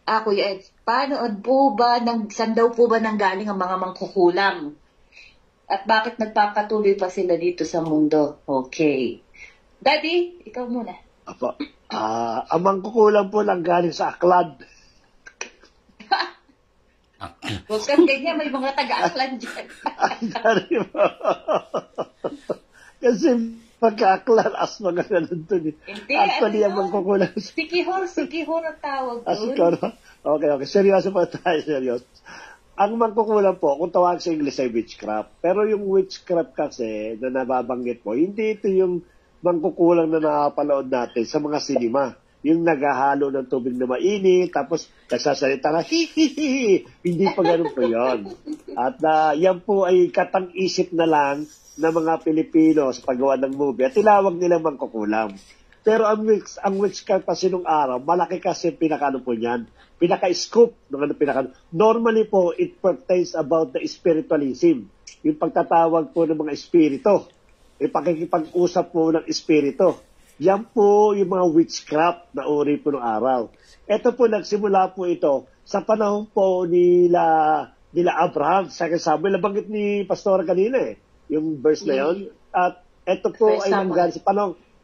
Kuya Ed, paano po ba, saan daw po ba nanggaling ang mga mangkukulam? At bakit nagpapatuloy pa sila dito sa mundo? Okay. Daddy, ikaw muna. Apo. Ang mangkukulam po lang galing sa Aklad. Huwag kang ganyan, may mga taga-Aklan dyan. Kasi pagka-Aklan, asma nga ganun dun eh. Hindi, actually, ang mangkukulam. Sikihor ang tawag dun. Okay. Seryoso pa tayo, seryoso. Ang mangkukulam po, kung tawag sa English ay witchcraft. Pero yung witchcraft kasi na nababanggit mo, hindi ito yung mangkukulang na nakapanood natin sa mga sinima. Yung naghahalo ng tubig na mainit, tapos nagsasalita na, hihihi. Hindi pa ganun po yun. At yan po ay katang-isip na lang ng mga Pilipino sa paggawa ng movie. At tinawag nilang mangkukulam. Pero ang witchcraft kasi nung araw, malaki kasi pinakano po niyan. Pinaka-scoop. Normally po, it pertains about the spiritualism. Yung pagtatawag po ng mga espiritu. Pakikipag-usap po ng espiritu. Yan po yung mga witchcraft na uri po ng araw. Ito po, nagsimula po ito sa panahon po nila Abraham, sa Samuel. Nabanggit ni Pastor kanina yung verse na yun. At ito po ay nanggaling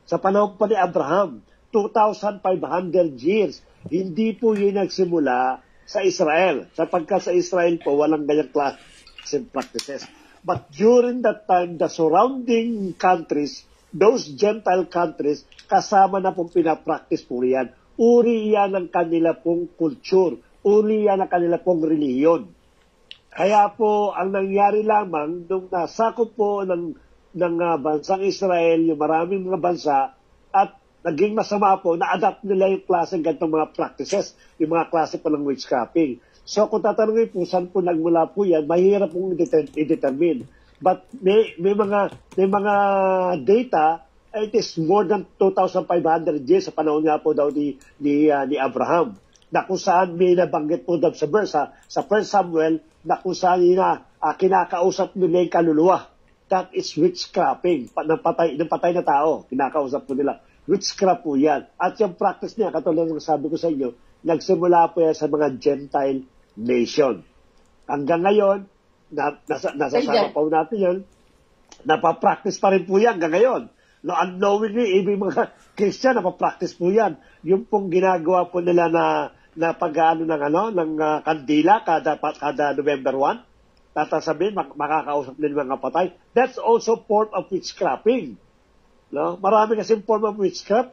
sa panahon pa ni Abraham. 2,500 years. Hindi po yun nagsimula sa Israel. Sapagkat sa Israel po, walang ganyang klaseng practices. But during that time, the surrounding countries, those Gentile countries, kasama na pong pinapractice po yan. Uri yan ang kanila pong culture. Uri yan ang kanila pong reliyon. Kaya po, ang nangyari lamang, nung nasakop po ng bansang Israel, yung maraming mga bansa, at naging masama po, na-adapt nila yung klase ng ganitong mga practices, yung mga klase po ng witchcrafting. So kung tatanungin po saan po nagmula po yan, mahirap pong i-determine. But may mga data, it is more than 2,500 years sa panahon nga po daw ni Abraham. Na kung saan may nabanggit po daw sa verse, sa 1 Samuel, na kung saan kinakausap nila yung kaluluwa. That is witchcrafting. Ng patay na tao, kinakausap po nila. Witchcraft po yan. At yung practice niya, katulad ng sabi ko sa inyo, nagsimula po yan sa mga Gentile nation. Hanggang ngayon, nasasama po natin yan, napapractice pa rin po yan hanggang ngayon. No, unknowingly, even mga Christian, napapractice po yan. Yung pong ginagawa po nila na pag-ano ng kandila kada November 1, tatasabihin, makakausap nila mga patay. That's also form of witchcrafting. No? Marami kasing form of witchcraft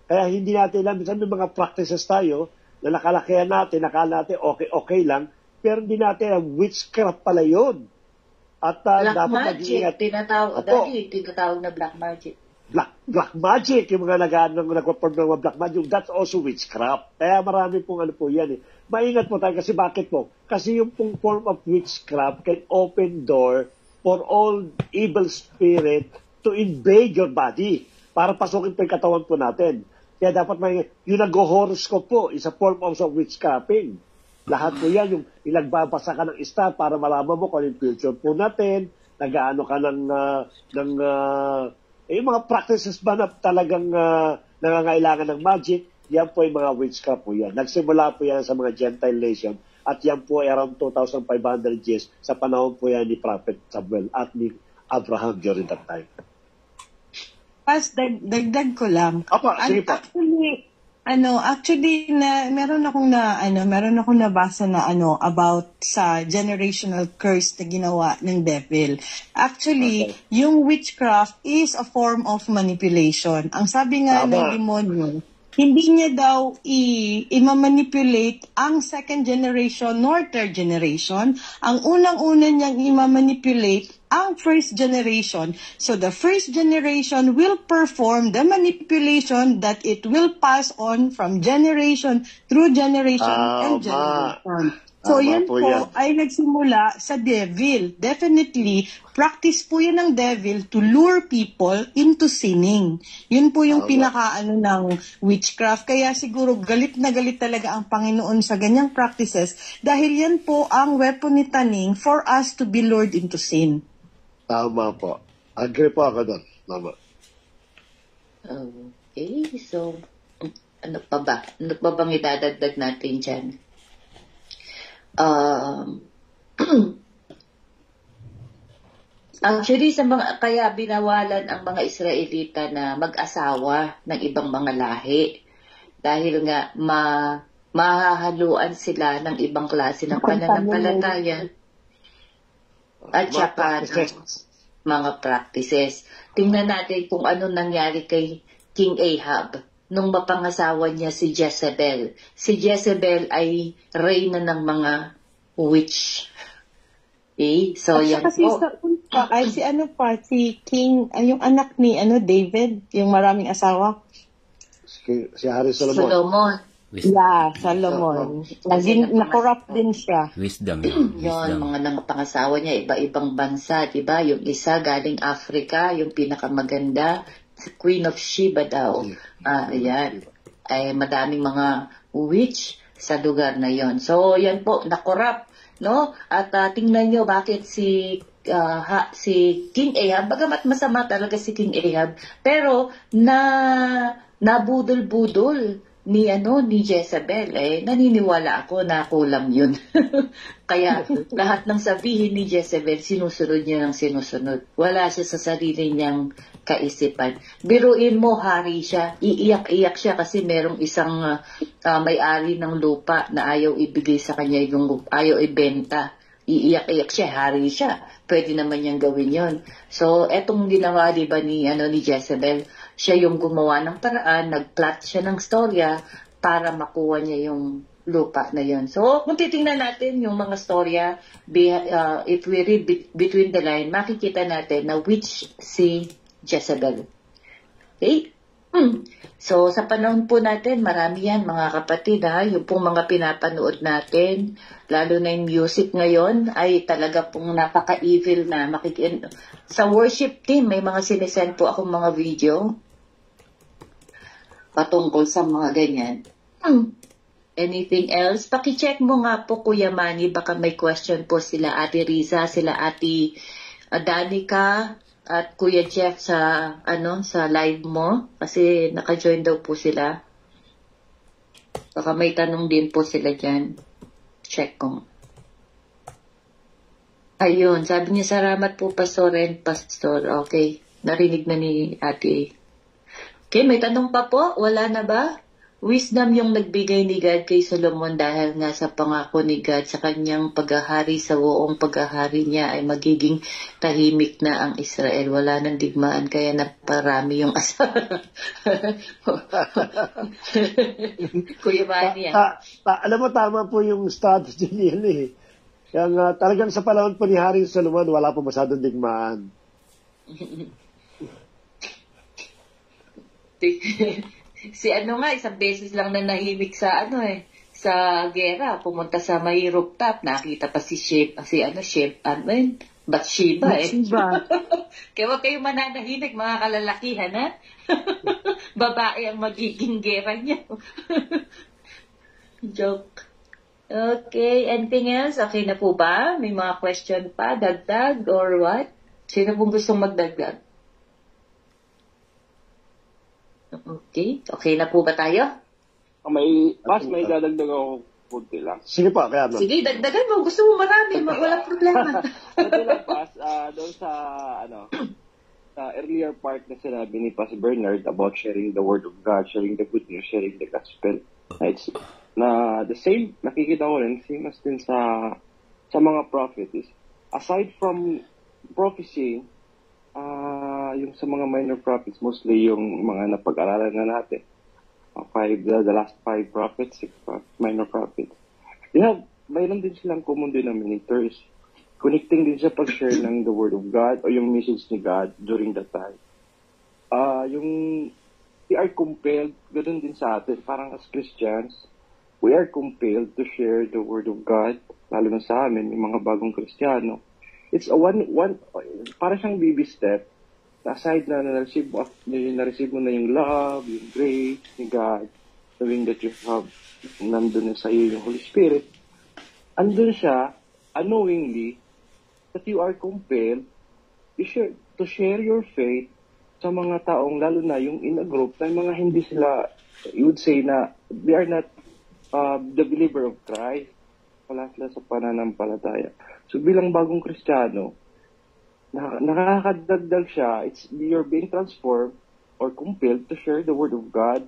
Kaya hindi natin alam, minsan may mga practices tayo na nakalakihan natin, nakala natin okay lang, pero hindi natin alam, witchcraft pala yun. At black dapat magic, tinatawag na black magic. Black magic, yung mga nagpa-perform ng black magic, that's also witchcraft. Kaya marami pong ano po yan Maingat po tayo kasi bakit po? Kasi yung pong form of witchcraft can open door for all evil spirit to invade your body para pasukin po yung katawan po natin. Kaya dapat yung nag-horoscope po is a form of witchcrafting. Lahat po yan, yung ilagbabasa ka ng star para malaman mo kung yung future po natin, nag-ano ka yung mga practices ba na talagang nangangailangan ng magic, yan po yung mga witchcraft po yan. Nagsimula po yan sa mga Gentile nation at yan po ay around 2,500 years sa panahon po yan ni Prophet Samuel at ni Abraham during that time. Pas, dagdag ko lang. Opo, sige po. Actually, meron akong nabasa na about sa generational curse na ginawa ng devil. Actually, yung witchcraft is a form of manipulation. Ang sabi nga ng demonyo, hindi niya daw i-manipulate ang second generation nor third generation. Ang unang-una niyang i-manipulate ang first generation. So the first generation will perform the manipulation that it will pass on from generation through generation and generation. So yan po ay nagsimula sa devil. Definitely, practice po yan ng devil to lure people into sinning. Yun po yung pinakaano ng witchcraft. Kaya siguro galit na galit talaga ang Panginoon sa ganyang practices dahil yan po ang weapon ni Taning for us to be lured into sin. Tama po. Agree po ako doon. Tama. Okay, so ano pa ba? Ano pa bang idadagdag natin dyan? Actually, kaya binawalan ang mga Israelita na mag-asawa ng ibang mga lahi. Dahil nga, mahahaluan sila ng ibang klase ng pananampalataya. At saka mga practices. Tingnan natin kung ano nangyari kay King Ahab nung mapangasawa niya si Jezebel. Si Jezebel ay reyna ng mga witch. Okay? So, yan po. Si King, yung anak ni David, yung maraming asawa. Si Hari Solomon. Yeah, Solomon. Na-corrupt din siya. Wisdom. Yun, mga nangapangasawa niya, iba-ibang bansa, diba? Yung isa galing Africa, yung pinakamaganda, Queen of Sheba daw. Ayan. Ay madaming mga witch sa lugar na yon. So, yan po, na-corrupt, no? At tingnan nyo bakit si King Ahab, bagamat masama talaga si King Ahab, pero nabudol-budol ni Jezebel, naniniwala ako na kulang yun. Kaya lahat ng sabihin ni Jezebel, sinusunod niya ng sinusunod. Wala siya sa sarili niyang kaisipan. Biruin mo, hari siya, iiyak-iyak siya kasi merong isang may-ari ng lupa na ayaw ibigay sa kanya yung ayaw ibenta. Iiyak-iyak siya, hari siya. Pwede naman niyang gawin yon. So, etong ginawa, diba, ni Jezebel, siya yung gumawa ng paraan, nag-plot siya ng storya para makuha niya yung lupa na yon. So, kung titingnan natin yung mga storya, if we read between the line, makikita natin na witch si Jezebel. Okay? So, sa panahon po natin, marami yan, mga kapatid, yung pong mga pinapanood natin, lalo na yung music ngayon, ay talaga pong napaka-evil na sa worship team, may mga sinesend po akong mga video patungkol sa mga ganyan. Anything else? Pakicheck mo nga po, Kuya Manny, baka may question po sila Ate Riza, sila Ate Danica, at Kuya Jeff sa live mo kasi naka-join daw po sila. Baka may tanong din po sila diyan. Check ko. Ayun, sabi niya salamat po Pastor. Okay, narinig na ni Ate. Okay, may tanong pa po? Wala na ba? Wisdom yung nagbigay ni God kay Solomon dahil nga sa pangako ni God sa kanyang paghahari, sa buong paghahari niya ay magiging tahimik na ang Israel. Wala nang digmaan kaya naparami yung asawa. Kuya Manny. Alam mo, tama po yung strategy niya Kaya talagang sa panahon po ni Hari Solomon, wala po masyadong digmaan. Isang beses lang na nahimik sa sa gera, pumunta sa may rooftop, nakita pa Bathsheba. Kaya wag kayo mananahimik, mga kalalakihan, ha? Babae ang magiging gera niya. Joke. Okay, anything else? Okay na po ba? May mga question pa, dagdag, or what? Sino pong gustong magdagdag? Okay na po ba tayo? May dadagdag ako kunti lang. Sige pa, kaya no. Sige, dagdagan mo. Gusto mo marami, wala problema. Kunti lang, doon sa earlier part na sinabi ni Pastor Bernard about sharing the word of God, sharing the good news, sharing the gospel. It's the same, nakikita ko rin, same as din sa mga prophets. Aside from prophecy, yung sa mga minor prophets, mostly yung mga napag-aralan na natin, the last five prophets, six minor prophets. Mayroon din silang common denominators. Connecting din sa pag-share ng the Word of God o yung message ni God during that time. We are compelled, ganoon din sa atin, parang as Christians, we are compelled to share the Word of God, lalo na sa amin, yung mga bagong Kristiyano. It's a para siyang baby step, aside na na-receive mo na yung love, yung grace ni God, knowing that you have, nandun na sa iyo yung Holy Spirit, andun siya, unknowingly, that you are compelled to share your faith sa mga taong, lalo na yung in a group, na mga hindi sila, you would say na, they are not the believer of Christ. Wala sila sa pananampalataya. So bilang bagong Kristiyano, nakakadagdag siya, you're being transformed or compelled to share the Word of God.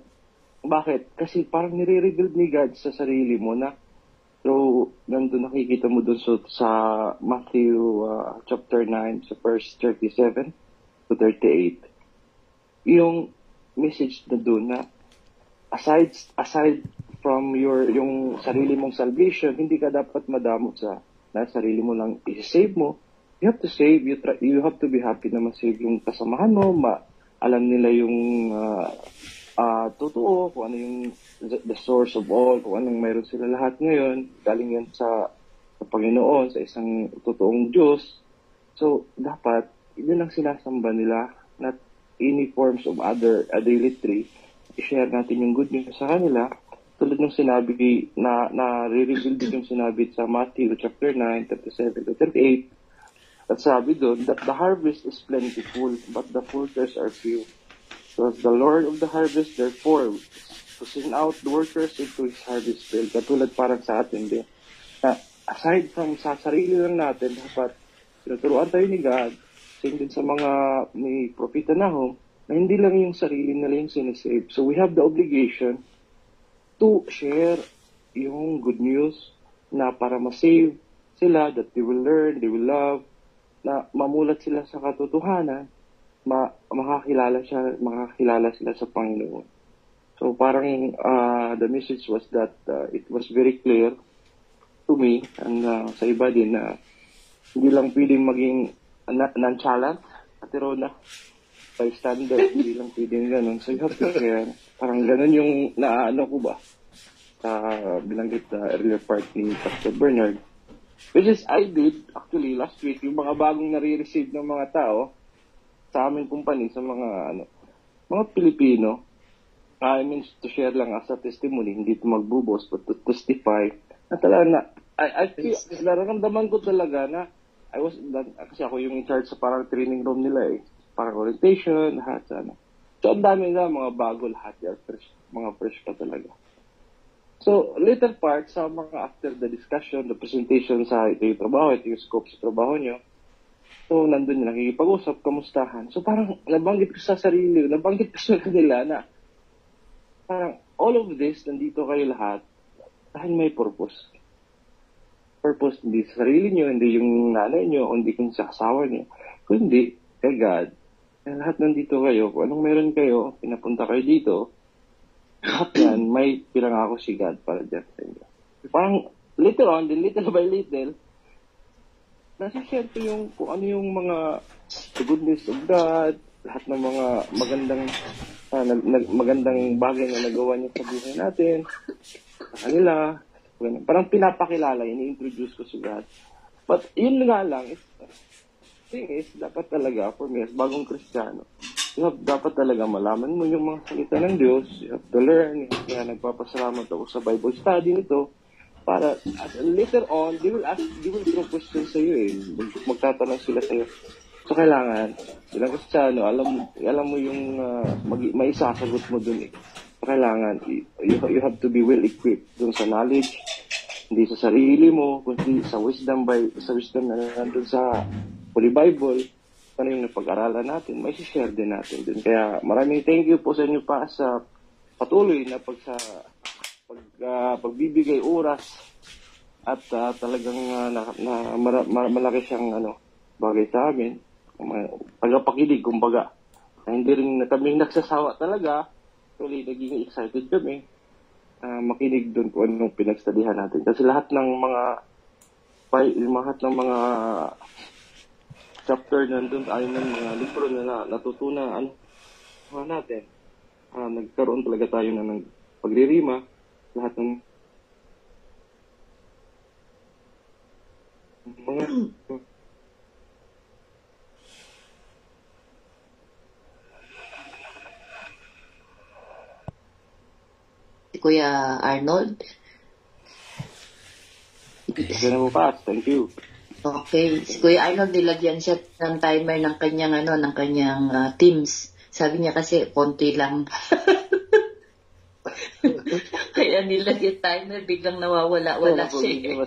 Bakit? Kasi parang nire-reveal ni God sa sarili mo na, so, nandun nakikita mo dun sa Matthew chapter 9, sa verse 37 to 38. Yung message na dun na, aside from yung sarili mong salvation, hindi ka dapat madamot sa sarili mo lang i-save mo. You have to save, you have to be happy na ma-save yung kasamahan mo, alam nila yung totoo, kung ano yung the source of all, kung anong mayroon sila lahat ngayon, galing yan sa Panginoon, sa isang totoong Diyos. So, dapat, yun ang sinasamba nila, not any forms of other idolatry. I-share natin yung good news sa kanila, tulad ng sinabi na re-reveal din yung sinabi sa Matthew chapter 9, 37 to 38. At sabi doon, that the harvest is plentiful, but the workers are few. So as the Lord of the harvest, therefore, to send out the workers into His harvest field. Katulad parang sa atin din. Aside from sa sarili lang natin, dapat tinuturuan tayo ni God, same din sa mga ni Propeta Nahum, na hindi lang yung sarili nila yung sinisave. So we have the obligation to share yung good news na para ma-save sila, that they will learn, they will love, na mamulat sila sa katotohanan, makakilala sila sa Panginoon. So parang the message was that it was very clear to me and sa iba din na hindi lang pwedeng maging nonchalant at na bystander, hindi lang pwedeng ganun. So you have to share. Parang ganun yung naano ko ba binanggit earlier part ni Pastor Bernard. Which is, I did, actually, last week, yung mga bagong nare-receive ng mga tao sa aming company, sa mga Pilipino, I mean, to share lang as a testimony, hindi to magbubos, but to testify, na talaga na, I feel, nararamdaman ko talaga na, kasi ako yung in charge sa parang training room nila parang orientation, lahat, sana. So, ang dami na, mga bago lahat, mga fresh pa talaga. So, later part, sa mga after the discussion, the presentation sa ito yung trabaho, ito yung scope sa trabaho nyo, so, nandun yung nakikipag-usap, kamustahan. So, parang nabanggit ko sa sarili, nabanggit ko sa kanila na parang all of this, nandito kayo lahat, dahil may purpose. Purpose, hindi sa sarili nyo, hindi yung nanay nyo, hindi kung sa asawa nyo, kundi kay God. Kaya lahat nandito kayo, kung anong meron kayo, pinapunta kayo dito, lahat yan, may pinangako si God para dyan sa inyo. Parang, later on, little by little, nasi-share ko yung, kung ano yung mga the goodness of God, lahat ng mga magandang bagay na nagawa niya sa buhay natin, sa kanila, parang pinapakilala, ini-introduce ko si God. But, yun nga lang, thing is, dapat talaga, for me, as bagong Kristiyano, dapat talaga malaman mo yung mga salita ng Diyos. You have to learn. Kaya nagpapasalamat ako sa Bible study nito. Para later on, they will throw questions sa iyo magtatanong sila sa iyo. So kailangan, bilang Kristiyano, alam mo yung may isasagot mo dun So kailangan, you have to be well equipped dun sa knowledge, hindi sa sarili mo, kundi sa wisdom na nandun sa Holy Bible. Ano yung napag-aralan natin, may share din natin din. Kaya maraming thank you po sa inyo pa sa patuloy na pagbibigay oras at talagang malaki siyang bagay sa amin. Pagpapakilig, kumbaga. Hindi rin kaming nagsasawa talaga actually, naging excited kami makinig doon kung anong pinagstudihan natin. Kasi lahat ng mga chapter nandun, ay ng mga libro na natutunan natin. Nagkaroon talaga tayo ng pagririma. Lahat ng mga Kuya Arnold. Sige na mo pa. Thank you. Okay. Si Kuya Arnold, nilagyan siya ng timer ng kanyang Teams. Sabi niya kasi, konti lang. Kaya nilagyan timer, biglang nawawala siya.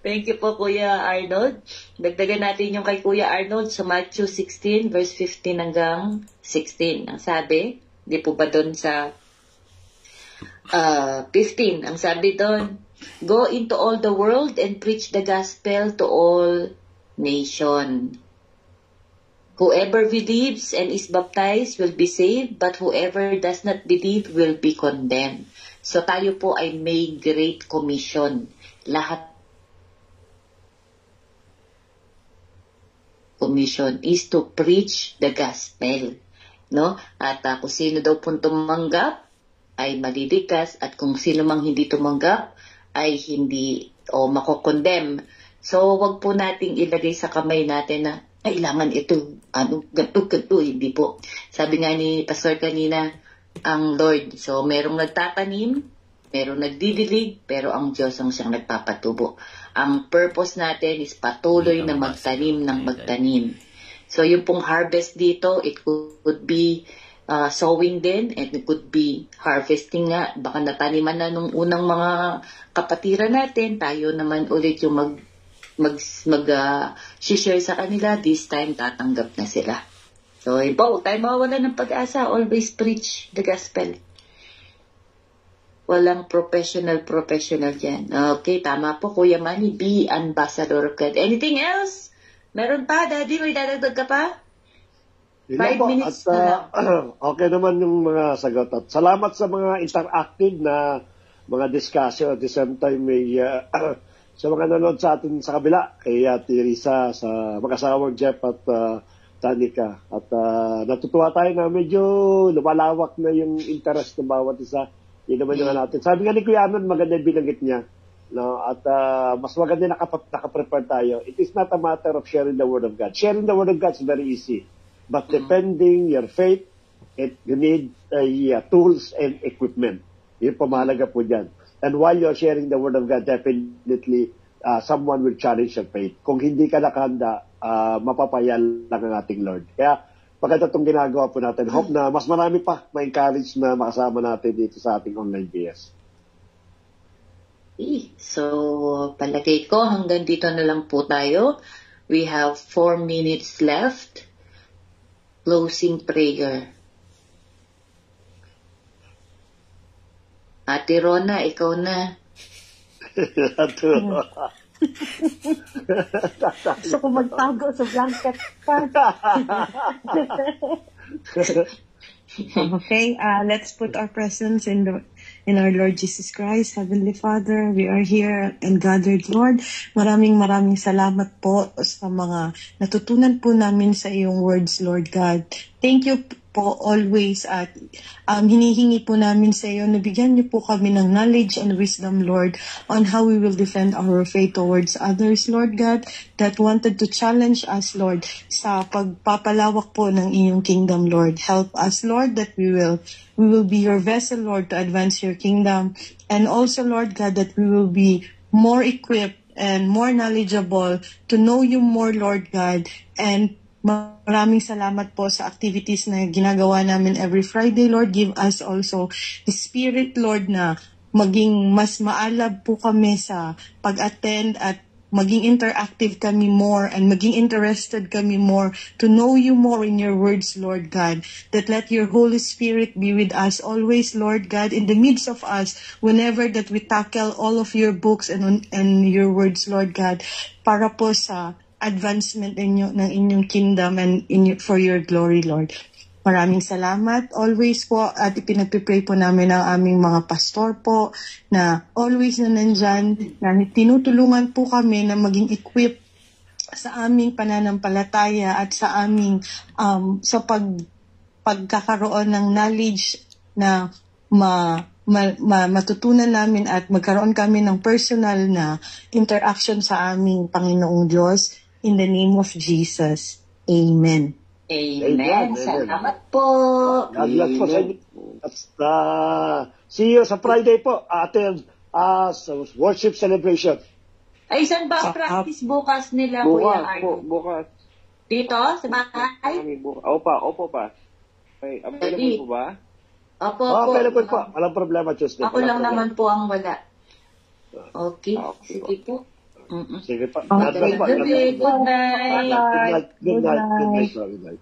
Thank you po, Kuya Arnold. Dagdagan natin yung kay Kuya Arnold sa Matthew 16, verse 15 hanggang 16. Ang sabi, di po ba doon sa 15, ang sabi doon, go into all the world and preach the gospel to all nation. Whoever believes and is baptized will be saved, but whoever does not believe will be condemned. So tayo po ay may great commission. Lahat commission is to preach the gospel, no? At kung sino daw pong tumanggap ay malilikas, at kung sino mang hindi tumanggap ay hindi o makokondem. So wag po nating ilagay sa kamay natin na kailangan ito, ganto, hindi po. Sabi nga ni Pastor kanina, ang Lord, so merong nagtatanim, merong nagdidilig, pero ang Diyos ang siyang nagpapatubo. Ang purpose natin is patuloy na magtanim ng magtanim. So yung pong harvest dito, it could be sowing din, and it could be harvesting nga. Baka nataniman na nung unang mga kapatiran natin, tayo naman ulit yung share sa kanila. This time, tatanggap na sila. So, huwag tayo mawawala ng pag-asa. Always preach the gospel. Walang professional dyan. Okay, tama po, Kuya Manny. Be ambassador of God. Anything else? Meron pa, Daddy? May dadagdag ka pa? 5 minutes at, na lang. Okay naman yung mga sagot. At salamat sa mga interactive na mga discussion. At the same time, may sa mga nanonood sa atin sa kabila, kay Teresa, sa mag-asawang Jeff at Tanika. At natutuwa tayo na medyo lumalawak na yung interest ng bawat isa. Yun naman yung natin. Sabi nga ni Kuya Anon, maganda yung binanggit niya. No? At mas maganda nakaprepare tayo. It is not a matter of sharing the Word of God. Sharing the Word of God is very easy. But defending your faith, you need tools and equipment. Yung pamahalaga po dyan. And while you're sharing the Word of God, definitely someone will challenge your faith. Kung hindi ka nakahanda, mapapayal lang ang ating Lord. Kaya maganda itong ginagawa po natin. Hope na mas marami pa ma-encourage na makasama natin dito sa ating online BS. So, palagay ko hanggang dito na lang po tayo. We have 4 minutes left. Closing prayer. Ate Rona, ikaw na. Gusto ko magtago sa blanket pa. Okay, let's put our presence in our Lord Jesus Christ. Heavenly Father, we are here and gathered, Lord. Maraming salamat po sa mga natutunan po namin sa iyong words, Lord God. Thank you po always at hinihingi po namin sa iyo na bigyan niyo po kami ng knowledge and wisdom, Lord, on how we will defend our faith towards others, Lord God, that wanted to challenge us, Lord, sa pagpapalawak po ng iyong kingdom, Lord. Help us, Lord, that we will be your vessel, Lord, to advance your kingdom, and also, Lord God, that we will be more equipped and more knowledgeable to know you more, Lord God, and maraming salamat po sa activities na ginagawa namin every Friday, Lord. Give us also the Spirit, Lord, na maging mas maalab po kami sa pag-attend at maging interactive kami more and maging interested kami more to know you more in your words, Lord God. That let your Holy Spirit be with us always, Lord God, in the midst of us whenever that we tackle all of your books and your words, Lord God, para po sa advancement ng inyong kingdom and for your glory, Lord. Maraming salamat always po at ipinagpipray po namin ang aming mga pastor po na always na nandyan, na tinutulungan po kami na maging equipped sa aming pananampalataya at sa aming sa pagkakaroon ng knowledge na matutunan namin at magkaroon kami ng personal na interaction sa aming Panginoong Diyos. In the name of Jesus. Amen. Amen. Salamat po. God bless po sa inyo. See you sa Friday po. Attend worship celebration. Ay, saan ba ang practice bukas nila, Kuya Arno? Bukas. Dito? Sa bahay? Opo pa. Okay, available po ba? Opo. Available po. Walang problema, Tuesday. Ako lang naman po ang wala. Okay. Sige po. Sige pa. Good night. Good night. Good night.